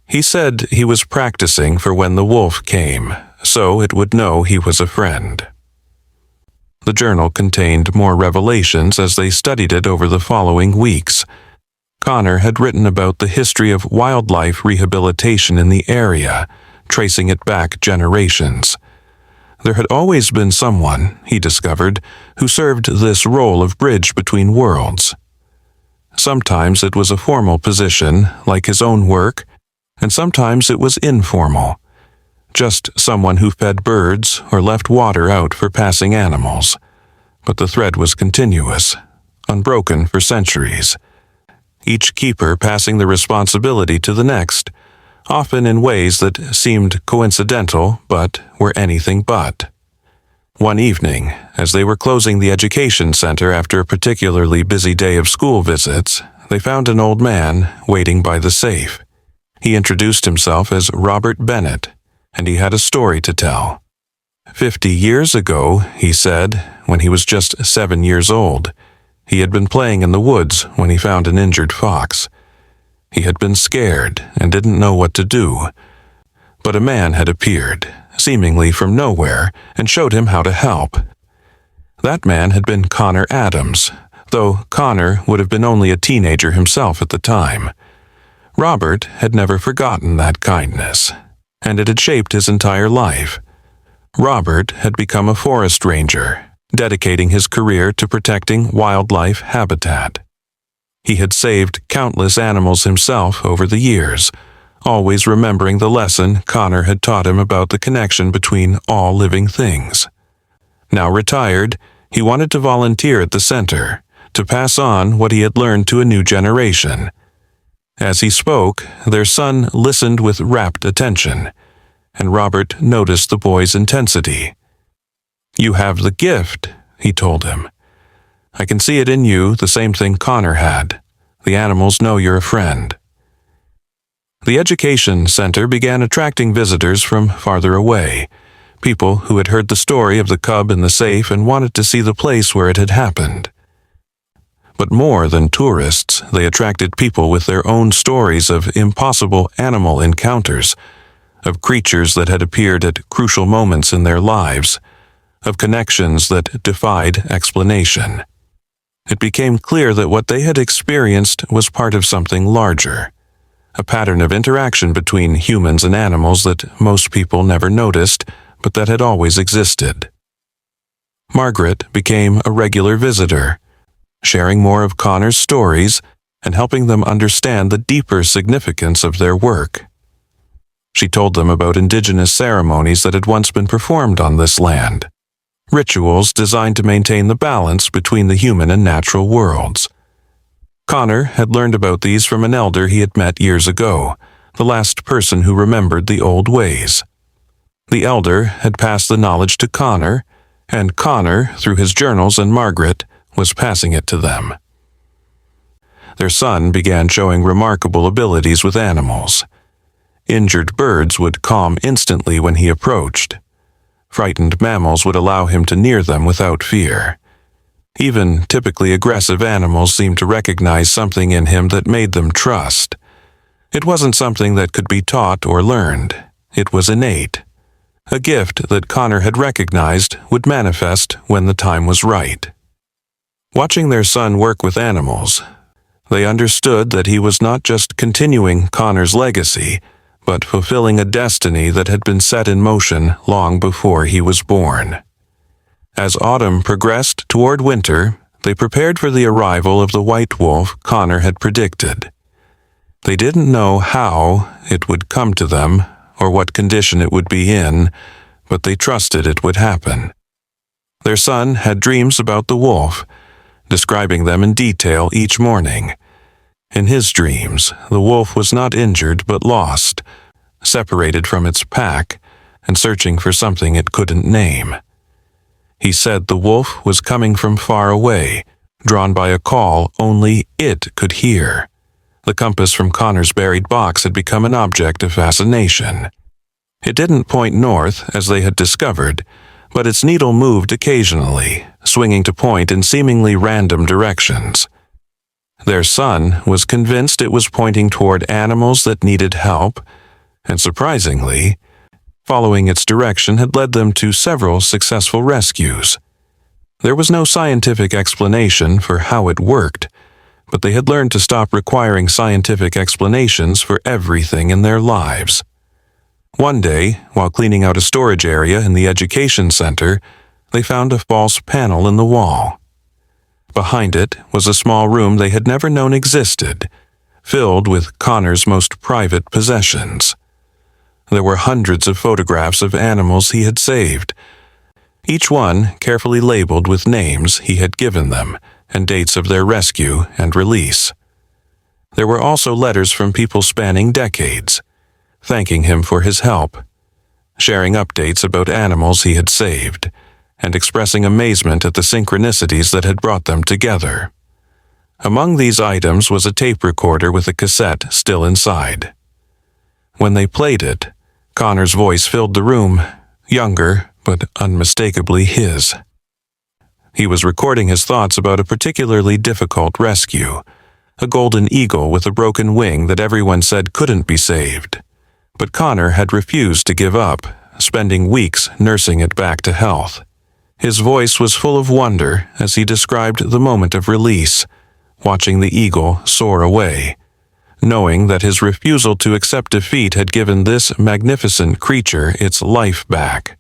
He said he was practicing for when the wolf came, so it would know he was a friend. The journal contained more revelations as they studied it over the following weeks. Connor had written about the history of wildlife rehabilitation in the area, tracing it back generations. There had always been someone, he discovered, who served this role of bridge between worlds. Sometimes it was a formal position, like his own work, and sometimes it was informal, just someone who fed birds or left water out for passing animals. But the thread was continuous, unbroken for centuries, each keeper passing the responsibility to the next, often in ways that seemed coincidental but were anything but. One evening, as they were closing the education center after a particularly busy day of school visits, they found an old man waiting by the safe. He introduced himself as Robert Bennett, and he had a story to tell. 50 years ago, he said, when he was just 7 years old, he had been playing in the woods when he found an injured fox. He had been scared and didn't know what to do. But a man had appeared, seemingly from nowhere, and showed him how to help. That man had been Connor Adams, though Connor would have been only a teenager himself at the time. Robert had never forgotten that kindness, and it had shaped his entire life. Robert had become a forest ranger, dedicating his career to protecting wildlife habitat. He had saved countless animals himself over the years, always remembering the lesson Connor had taught him about the connection between all living things. Now retired, he wanted to volunteer at the center, to pass on what he had learned to a new generation. As he spoke, their son listened with rapt attention, and Robert noticed the boy's intensity. "You have the gift," he told him. "I can see it in you, the same thing Connor had. The animals know you're a friend." The education center began attracting visitors from farther away, people who had heard the story of the cub in the safe and wanted to see the place where it had happened. But more than tourists, they attracted people with their own stories of impossible animal encounters, of creatures that had appeared at crucial moments in their lives, of connections that defied explanation. It became clear that what they had experienced was part of something larger, a pattern of interaction between humans and animals that most people never noticed, but that had always existed. Margaret became a regular visitor, sharing more of Connor's stories and helping them understand the deeper significance of their work. She told them about indigenous ceremonies that had once been performed on this land, rituals designed to maintain the balance between the human and natural worlds. Connor had learned about these from an elder he had met years ago, the last person who remembered the old ways. The elder had passed the knowledge to Connor, and Connor, through his journals and Margaret, was passing it to them. Their son began showing remarkable abilities with animals. Injured birds would calm instantly when he approached. Frightened mammals would allow him to near them without fear. Even typically aggressive animals seemed to recognize something in him that made them trust. It wasn't something that could be taught or learned. It was innate. A gift that Connor had recognized would manifest when the time was right. Watching their son work with animals, they understood that he was not just continuing Connor's legacy, but fulfilling a destiny that had been set in motion long before he was born. As autumn progressed toward winter, they prepared for the arrival of the white wolf Connor had predicted. They didn't know how it would come to them or what condition it would be in, but they trusted it would happen. Their son had dreams about the wolf, describing them in detail each morning. In his dreams, the wolf was not injured but lost, separated from its pack, and searching for something it couldn't name. He said the wolf was coming from far away, drawn by a call only it could hear. The compass from Connor's buried box had become an object of fascination. It didn't point north, as they had discovered, but its needle moved occasionally, swinging to point in seemingly random directions. Their son was convinced it was pointing toward animals that needed help, and surprisingly, following its direction had led them to several successful rescues. There was no scientific explanation for how it worked, but they had learned to stop requiring scientific explanations for everything in their lives. One day, while cleaning out a storage area in the education center, they found a false panel in the wall. Behind it was a small room they had never known existed, filled with Connor's most private possessions. There were hundreds of photographs of animals he had saved, each one carefully labeled with names he had given them and dates of their rescue and release. There were also letters from people spanning decades, thanking him for his help, sharing updates about animals he had saved, and expressing amazement at the synchronicities that had brought them together. Among these items was a tape recorder with a cassette still inside. When they played it, Connor's voice filled the room, younger but unmistakably his. He was recording his thoughts about a particularly difficult rescue, a golden eagle with a broken wing that everyone said couldn't be saved. But Connor had refused to give up, spending weeks nursing it back to health. His voice was full of wonder as he described the moment of release, watching the eagle soar away, knowing that his refusal to accept defeat had given this magnificent creature its life back.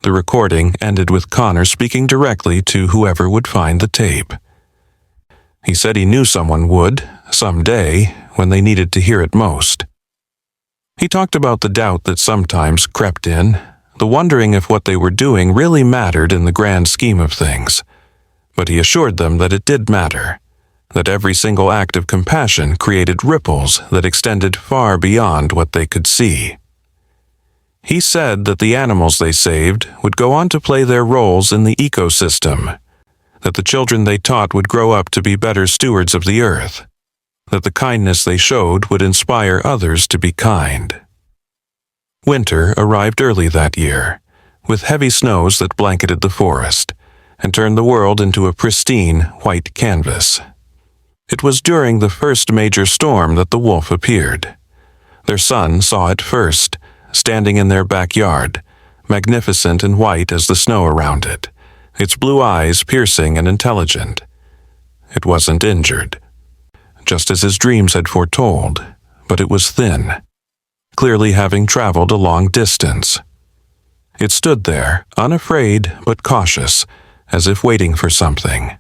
The recording ended with Connor speaking directly to whoever would find the tape. He said he knew someone would, someday, when they needed to hear it most. He talked about the doubt that sometimes crept in, the wondering if what they were doing really mattered in the grand scheme of things. But he assured them that it did matter, that every single act of compassion created ripples that extended far beyond what they could see. He said that the animals they saved would go on to play their roles in the ecosystem, that the children they taught would grow up to be better stewards of the earth, that the kindness they showed would inspire others to be kind. Winter arrived early that year, with heavy snows that blanketed the forest and turned the world into a pristine white canvas. It was during the first major storm that the wolf appeared. Their son saw it first, standing in their backyard, magnificent and white as the snow around it, its blue eyes piercing and intelligent. It wasn't injured, just as his dreams had foretold, but it was thin, clearly having traveled a long distance. It stood there, unafraid but cautious, as if waiting for something.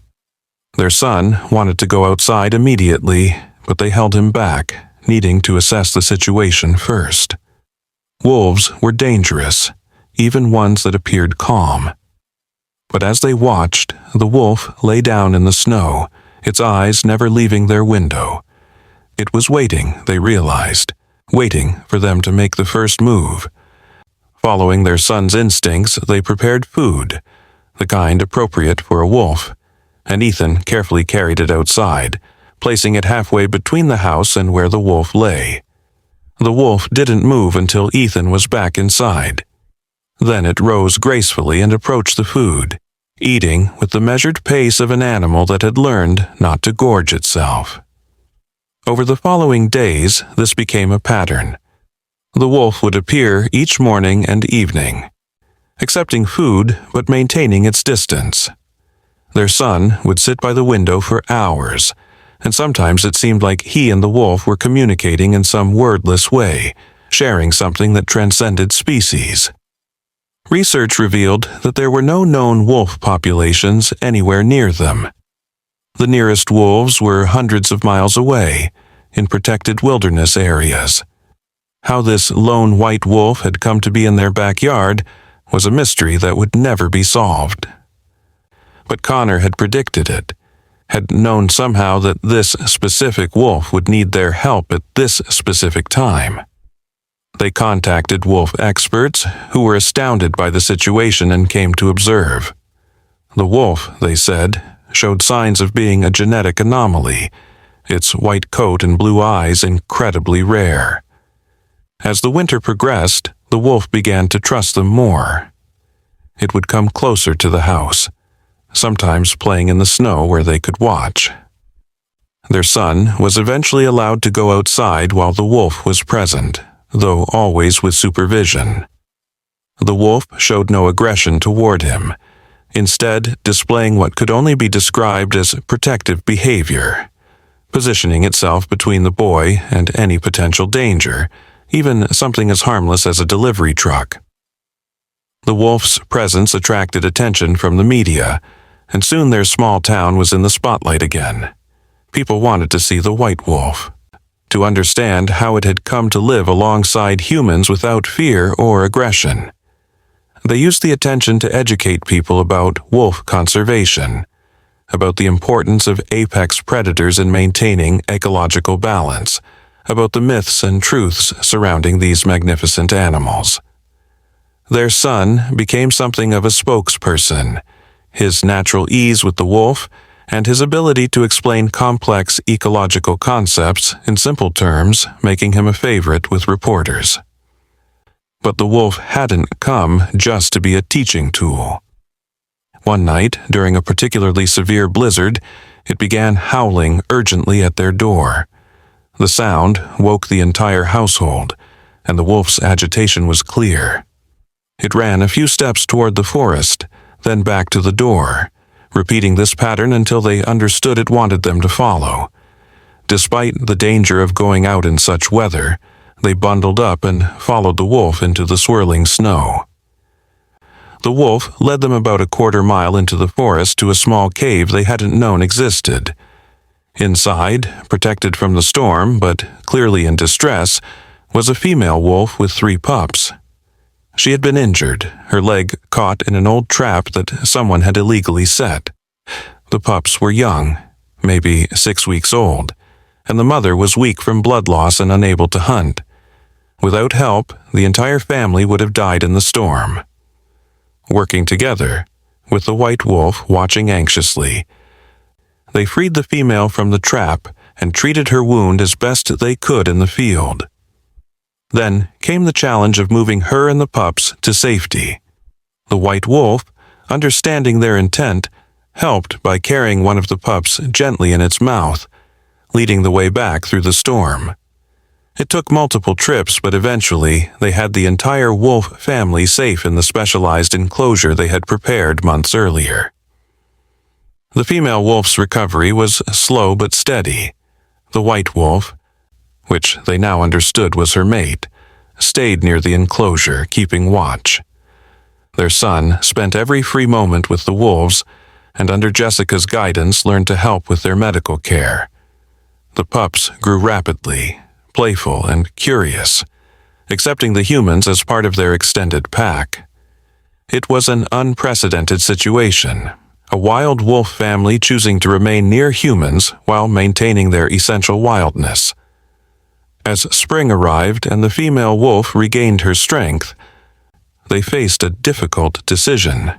Their son wanted to go outside immediately, but they held him back, needing to assess the situation first. Wolves were dangerous, even ones that appeared calm. But as they watched, the wolf lay down in the snow, its eyes never leaving their window. It was waiting, they realized, waiting for them to make the first move. Following their son's instincts, they prepared food, the kind appropriate for a wolf, and Ethan carefully carried it outside, placing it halfway between the house and where the wolf lay. The wolf didn't move until Ethan was back inside. Then it rose gracefully and approached the food, eating with the measured pace of an animal that had learned not to gorge itself. Over the following days, this became a pattern. The wolf would appear each morning and evening, accepting food but maintaining its distance. Their son would sit by the window for hours, and sometimes it seemed like he and the wolf were communicating in some wordless way, sharing something that transcended species. Research revealed that there were no known wolf populations anywhere near them. The nearest wolves were hundreds of miles away, in protected wilderness areas. How this lone white wolf had come to be in their backyard was a mystery that would never be solved. But Connor had predicted it, had known somehow that this specific wolf would need their help at this specific time. They contacted wolf experts who were astounded by the situation and came to observe. The wolf, they said, showed signs of being a genetic anomaly, its white coat and blue eyes incredibly rare. As the winter progressed, the wolf began to trust them more. It would come closer to the house, sometimes playing in the snow where they could watch. Their son was eventually allowed to go outside while the wolf was present, though always with supervision. The wolf showed no aggression toward him, instead displaying what could only be described as protective behavior, positioning itself between the boy and any potential danger, even something as harmless as a delivery truck. The wolf's presence attracted attention from the media, and soon their small town was in the spotlight again. People wanted to see the white wolf, to understand how it had come to live alongside humans without fear or aggression. They used the attention to educate people about wolf conservation, about the importance of apex predators in maintaining ecological balance, about the myths and truths surrounding these magnificent animals. Their son became something of a spokesperson, his natural ease with the wolf, and his ability to explain complex ecological concepts in simple terms, making him a favorite with reporters. But the wolf hadn't come just to be a teaching tool. One night, during a particularly severe blizzard, It began howling urgently at their door. The sound woke the entire household, and the wolf's agitation was clear. It ran a few steps toward the forest, then back to the door, repeating this pattern until they understood it wanted them to follow. Despite the danger of going out in such weather, they bundled up and followed the wolf into the swirling snow. The wolf led them about a quarter-mile into the forest to a small cave they hadn't known existed. Inside, protected from the storm but clearly in distress, was a female wolf with 3 pups. She had been injured, her leg caught in an old trap that someone had illegally set. The pups were young, maybe 6 weeks old, and the mother was weak from blood loss and unable to hunt. Without help, the entire family would have died in the storm. Working together, with the white wolf watching anxiously, they freed the female from the trap and treated her wound as best they could in the field. Then came the challenge of moving her and the pups to safety. The white wolf, understanding their intent, helped by carrying one of the pups gently in its mouth, leading the way back through the storm. It took multiple trips, but eventually they had the entire wolf family safe in the specialized enclosure they had prepared months earlier. The female wolf's recovery was slow but steady. The white wolf, which they now understood was her mate, stayed near the enclosure, keeping watch. Their son spent every free moment with the wolves, and under Jessica's guidance learned to help with their medical care. The pups grew rapidly, playful and curious, accepting the humans as part of their extended pack. It was an unprecedented situation, a wild wolf family choosing to remain near humans while maintaining their essential wildness. As spring arrived and the female wolf regained her strength, they faced a difficult decision.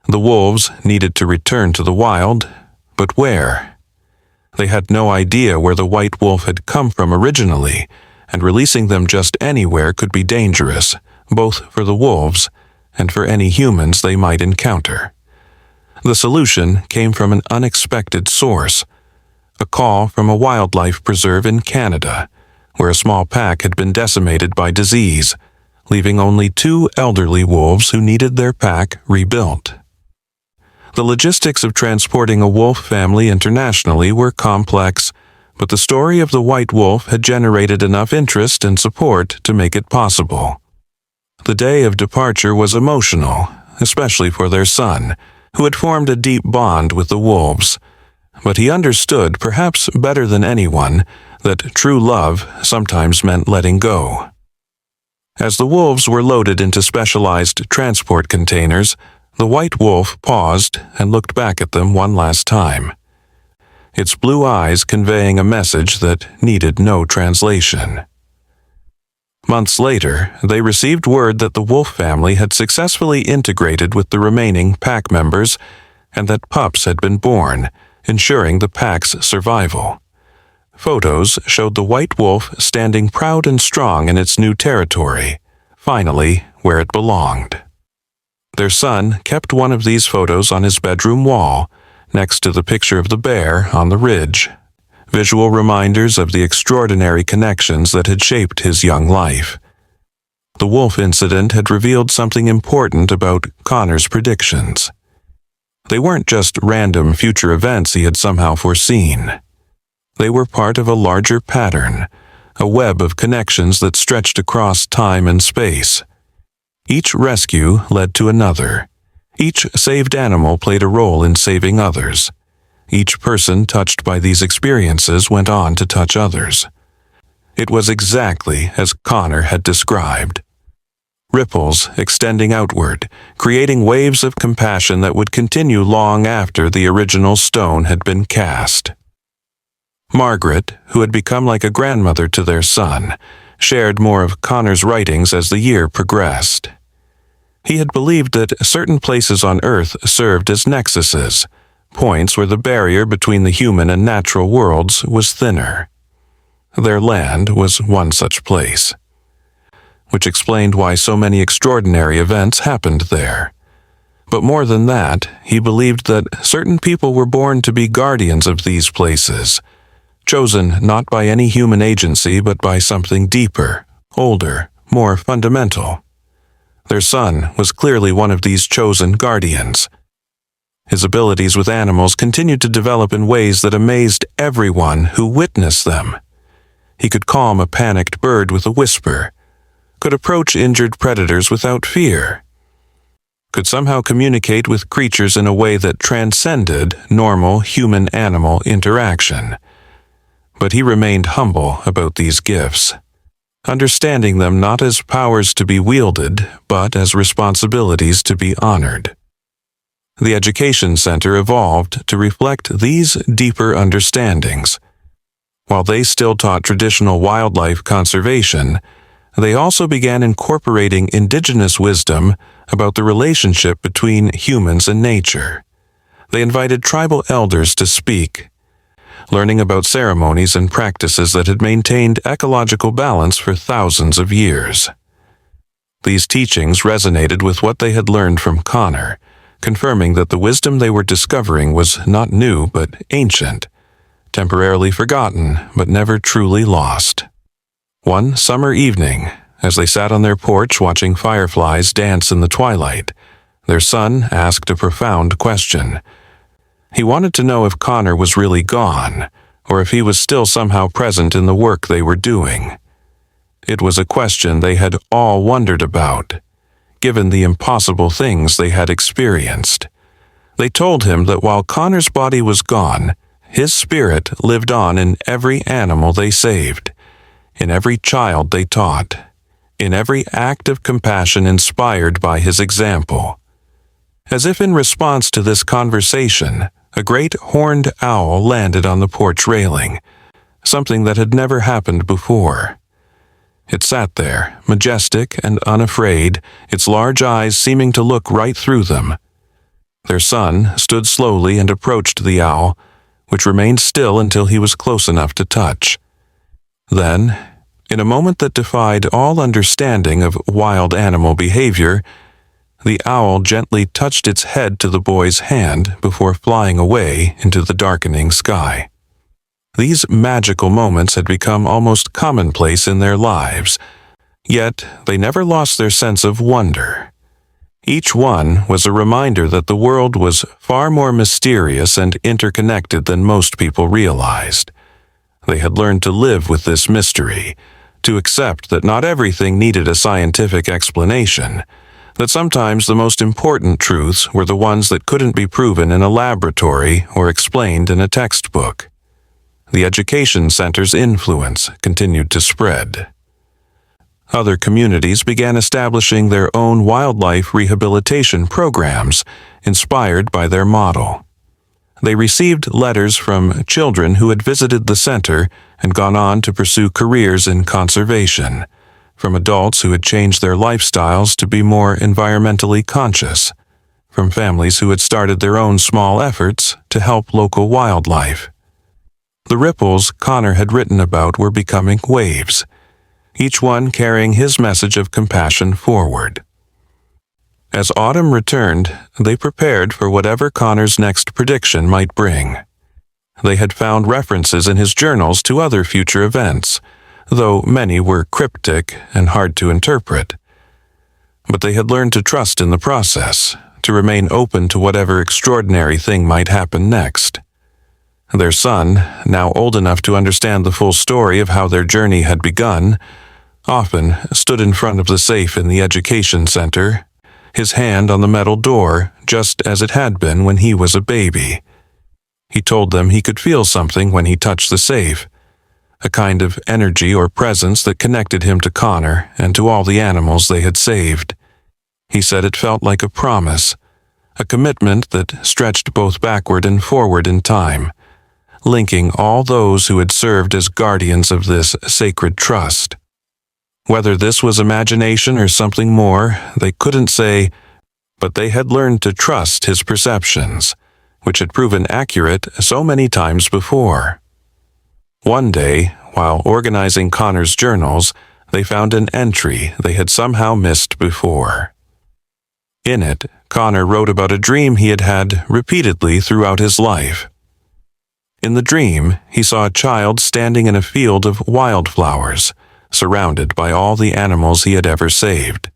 The wolves needed to return to the wild, but where? They had no idea where the white wolf had come from originally, and releasing them just anywhere could be dangerous, both for the wolves and for any humans they might encounter. The solution came from an unexpected source, a call from a wildlife preserve in Canada, where a small pack had been decimated by disease, leaving only 2 elderly wolves who needed their pack rebuilt. The logistics of transporting a wolf family internationally were complex, but the story of the white wolf had generated enough interest and support to make it possible. The day of departure was emotional, especially for their son, who had formed a deep bond with the wolves, but he understood, perhaps better than anyone, that true love sometimes meant letting go. As the wolves were loaded into specialized transport containers, the white wolf paused and looked back at them one last time, its blue eyes conveying a message that needed no translation. Months later, they received word that the wolf family had successfully integrated with the remaining pack members and that pups had been born, ensuring the pack's survival. Photos showed the white wolf standing proud and strong in its new territory, finally where it belonged. Their son kept one of these photos on his bedroom wall, next to the picture of the bear on the ridge, visual reminders of the extraordinary connections that had shaped his young life. The wolf incident had revealed something important about Connor's predictions. They weren't just random future events he had somehow foreseen. They were part of a larger pattern, a web of connections that stretched across time and space. Each rescue led to another. Each saved animal played a role in saving others. Each person touched by these experiences went on to touch others. It was exactly as Connor had described. Ripples extending outward, creating waves of compassion that would continue long after the original stone had been cast. Margaret, who had become like a grandmother to their son, shared more of Connor's writings as the year progressed. He had believed that certain places on Earth served as nexuses, points where the barrier between the human and natural worlds was thinner. Their land was one such place, which explained why so many extraordinary events happened there. But more than that, he believed that certain people were born to be guardians of these places, chosen not by any human agency but by something deeper, older, more fundamental. Their son was clearly one of these chosen guardians. His abilities with animals continued to develop in ways that amazed everyone who witnessed them. He could calm a panicked bird with a whisper, could approach injured predators without fear, could somehow communicate with creatures in a way that transcended normal human-animal interaction. But he remained humble about these gifts, understanding them not as powers to be wielded, but as responsibilities to be honored. The Education Center evolved to reflect these deeper understandings. While they still taught traditional wildlife conservation, they also began incorporating indigenous wisdom about the relationship between humans and nature. They invited tribal elders to speak, learning about ceremonies and practices that had maintained ecological balance for thousands of years. These teachings resonated with what they had learned from Connor, confirming that the wisdom they were discovering was not new but ancient, temporarily forgotten but never truly lost. One summer evening, as they sat on their porch watching fireflies dance in the twilight, their son asked a profound question. He wanted to know if Connor was really gone, or if he was still somehow present in the work they were doing. It was a question they had all wondered about, given the impossible things they had experienced. They told him that while Connor's body was gone, his spirit lived on in every animal they saved, in every child they taught, in every act of compassion inspired by his example. As if in response to this conversation, a great horned owl landed on the porch railing, something that had never happened before. It sat there, majestic and unafraid, its large eyes seeming to look right through them. Their son stood slowly and approached the owl, which remained still until he was close enough to touch. Then, in a moment that defied all understanding of wild animal behavior, the owl gently touched its head to the boy's hand before flying away into the darkening sky. These magical moments had become almost commonplace in their lives, yet they never lost their sense of wonder. Each one was a reminder that the world was far more mysterious and interconnected than most people realized. They had learned to live with this mystery, to accept that not everything needed a scientific explanation, that sometimes the most important truths were the ones that couldn't be proven in a laboratory or explained in a textbook. The Education Center's influence continued to spread. Other communities began establishing their own wildlife rehabilitation programs, inspired by their model. They received letters from children who had visited the center and gone on to pursue careers in conservation, from adults who had changed their lifestyles to be more environmentally conscious, from families who had started their own small efforts to help local wildlife. The ripples Connor had written about were becoming waves, each one carrying his message of compassion forward. As autumn returned, they prepared for whatever Connor's next prediction might bring. They had found references in his journals to other future events, though many were cryptic and hard to interpret. But they had learned to trust in the process, to remain open to whatever extraordinary thing might happen next. Their son, now old enough to understand the full story of how their journey had begun, often stood in front of the safe in the Education Center, his hand on the metal door just as it had been when he was a baby. He told them he could feel something when he touched the safe, a kind of energy or presence that connected him to Connor and to all the animals they had saved. He said it felt like a promise, a commitment that stretched both backward and forward in time, linking all those who had served as guardians of this sacred trust. Whether this was imagination or something more, they couldn't say, but they had learned to trust his perceptions, which had proven accurate so many times before. One day, while organizing Connor's journals, they found an entry they had somehow missed before. In it, Connor wrote about a dream he had had repeatedly throughout his life. In the dream, he saw a child standing in a field of wildflowers, surrounded by all the animals he had ever saved.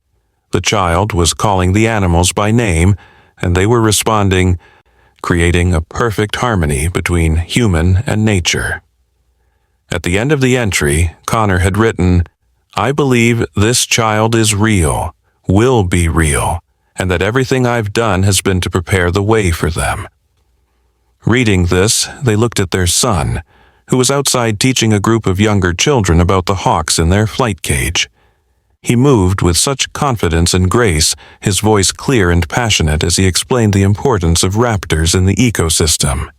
The child was calling the animals by name, and they were responding, creating a perfect harmony between human and nature. At the end of the entry, Connor had written, "I believe this child is real, will be real, and that everything I've done has been to prepare the way for them." Reading this, they looked at their son, who was outside teaching a group of younger children about the hawks in their flight cage. He moved with such confidence and grace, his voice clear and passionate as he explained the importance of raptors in the ecosystem.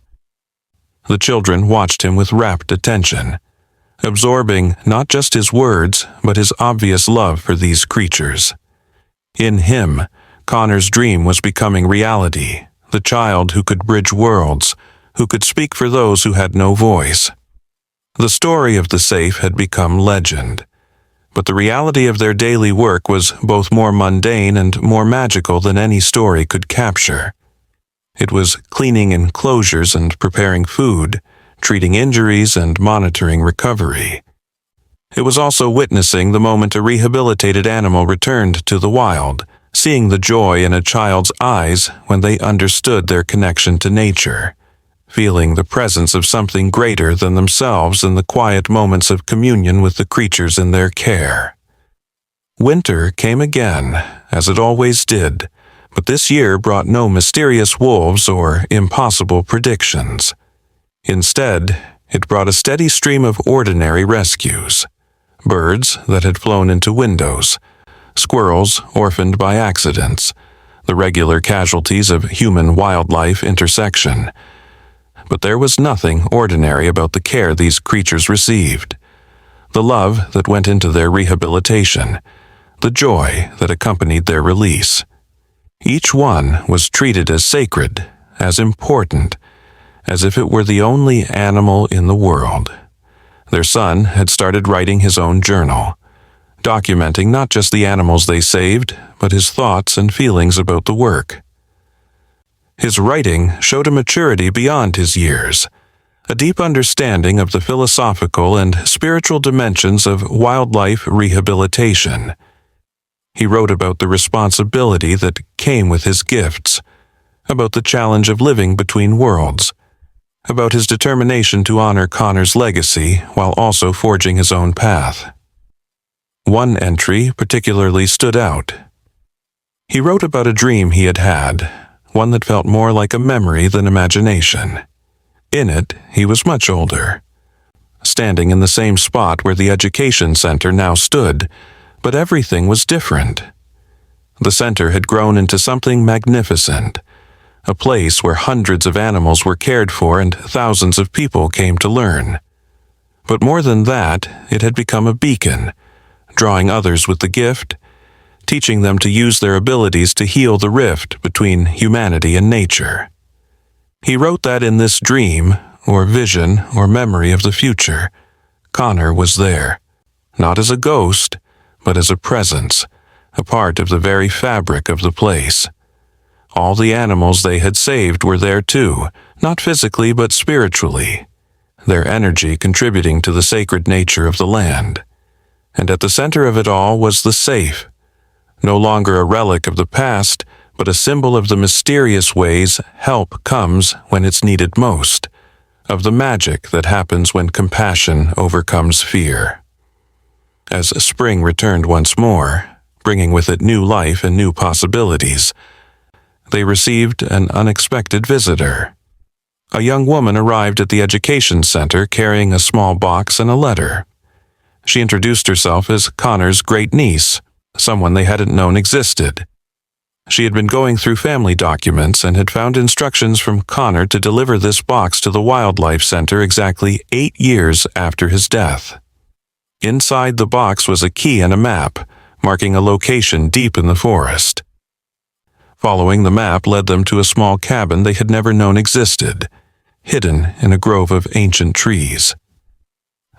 The children watched him with rapt attention, absorbing not just his words, but his obvious love for these creatures. In him, Connor's dream was becoming reality, the child who could bridge worlds, who could speak for those who had no voice. The story of the safe had become legend, but the reality of their daily work was both more mundane and more magical than any story could capture. It was cleaning enclosures and preparing food, treating injuries and monitoring recovery. It was also witnessing the moment a rehabilitated animal returned to the wild, seeing the joy in a child's eyes when they understood their connection to nature, feeling the presence of something greater than themselves in the quiet moments of communion with the creatures in their care. Winter came again, as it always did, but this year brought no mysterious wolves or impossible predictions. Instead, it brought a steady stream of ordinary rescues. Birds that had flown into windows, squirrels orphaned by accidents, the regular casualties of human-wildlife intersection. But there was nothing ordinary about the care these creatures received, the love that went into their rehabilitation, the joy that accompanied their release. Each one was treated as sacred, as important, as if it were the only animal in the world. Their son had started writing his own journal, documenting not just the animals they saved, but his thoughts and feelings about the work. His writing showed a maturity beyond his years, a deep understanding of the philosophical and spiritual dimensions of wildlife rehabilitation. He wrote about the responsibility that came with his gifts, about the challenge of living between worlds, about his determination to honor Connor's legacy while also forging his own path. One entry particularly stood out. He wrote about a dream he had had, one that felt more like a memory than imagination. In it, he was much older, standing in the same spot where the education center now stood, but everything was different. The center had grown into something magnificent, a place where hundreds of animals were cared for and thousands of people came to learn. But more than that, it had become a beacon, drawing others with the gift, teaching them to use their abilities to heal the rift between humanity and nature. He wrote that in this dream, or vision, or memory of the future, Connor was there, not as a ghost, but as a presence, a part of the very fabric of the place. All the animals they had saved were there too, not physically but spiritually, their energy contributing to the sacred nature of the land. And at the center of it all was the safe, no longer a relic of the past, but a symbol of the mysterious ways help comes when it's needed most, of the magic that happens when compassion overcomes fear. As spring returned once more, bringing with it new life and new possibilities, they received an unexpected visitor. A young woman arrived at the education center carrying a small box and a letter. She introduced herself as Connor's great-niece, someone they hadn't known existed. She had been going through family documents and had found instructions from Connor to deliver this box to the Wildlife Center exactly 8 years after his death. Inside the box was a key and a map, marking a location deep in the forest. Following the map led them to a small cabin they had never known existed, hidden in a grove of ancient trees.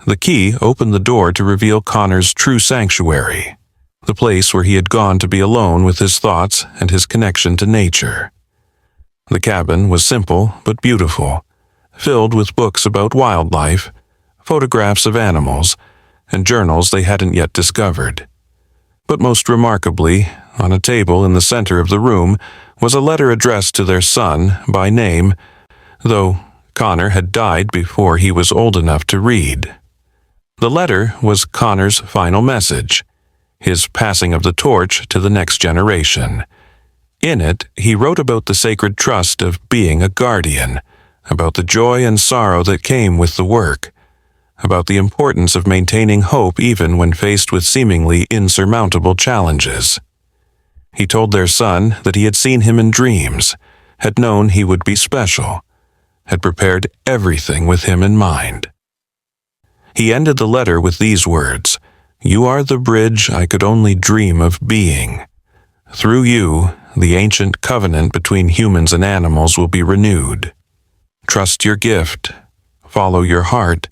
The key opened the door to reveal Connor's true sanctuary, the place where he had gone to be alone with his thoughts and his connection to nature. The cabin was simple but beautiful, filled with books about wildlife, photographs of animals, and journals they hadn't yet discovered. But most remarkably, on a table in the center of the room was a letter addressed to their son by name, though Connor had died before he was old enough to read. The letter was Connor's final message, his passing of the torch to the next generation. In it, he wrote about the sacred trust of being a guardian, about the joy and sorrow that came with the work, about the importance of maintaining hope even when faced with seemingly insurmountable challenges. He told their son that he had seen him in dreams, had known he would be special, had prepared everything with him in mind. He ended the letter with these words, "You are the bridge I could only dream of being. Through you, the ancient covenant between humans and animals will be renewed. Trust your gift, follow your heart,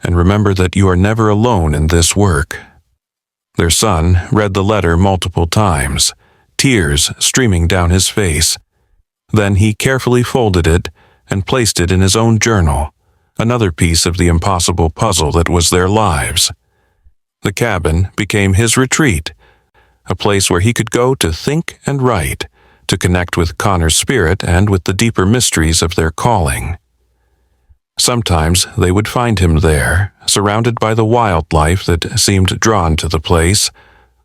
and remember that you are never alone in this work." Their son read the letter multiple times, tears streaming down his face. Then he carefully folded it and placed it in his own journal, another piece of the impossible puzzle that was their lives. The cabin became his retreat, a place where he could go to think and write, to connect with Connor's spirit and with the deeper mysteries of their calling. Sometimes they would find him there, surrounded by the wildlife that seemed drawn to the place,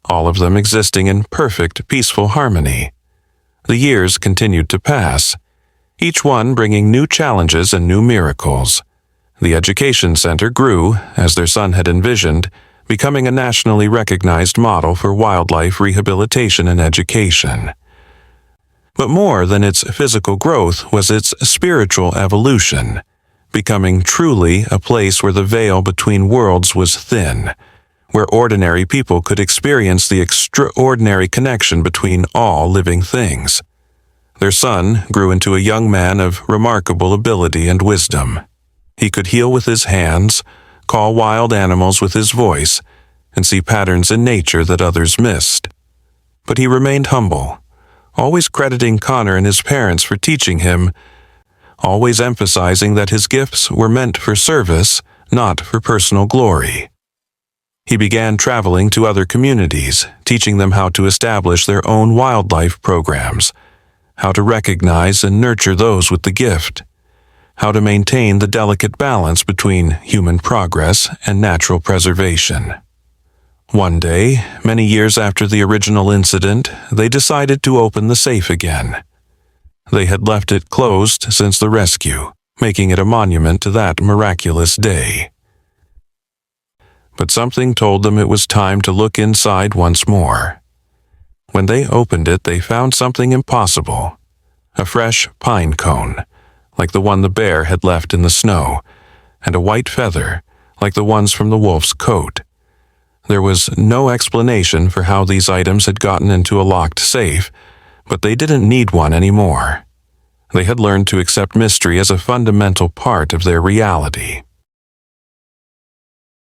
all of them existing in perfect, peaceful harmony. The years continued to pass, each one bringing new challenges and new miracles. The education center grew, as their son had envisioned, becoming a nationally recognized model for wildlife rehabilitation and education. But more than its physical growth was its spiritual evolution, becoming truly a place where the veil between worlds was thin, where ordinary people could experience the extraordinary connection between all living things. Their son grew into a young man of remarkable ability and wisdom. He could heal with his hands, call wild animals with his voice, and see patterns in nature that others missed. But he remained humble, always crediting Connor and his parents for teaching him, always emphasizing that his gifts were meant for service, not for personal glory. He began traveling to other communities, teaching them how to establish their own wildlife programs, how to recognize and nurture those with the gift, how to maintain the delicate balance between human progress and natural preservation. One day, many years after the original incident, they decided to open the safe again. They had left it closed since the rescue, making it a monument to that miraculous day. But something told them it was time to look inside once more. When they opened it, they found something impossible, a fresh pine cone, like the one the bear had left in the snow, and a white feather, like the ones from the wolf's coat. There was no explanation for how these items had gotten into a locked safe, but they didn't need one anymore. They had learned to accept mystery as a fundamental part of their reality.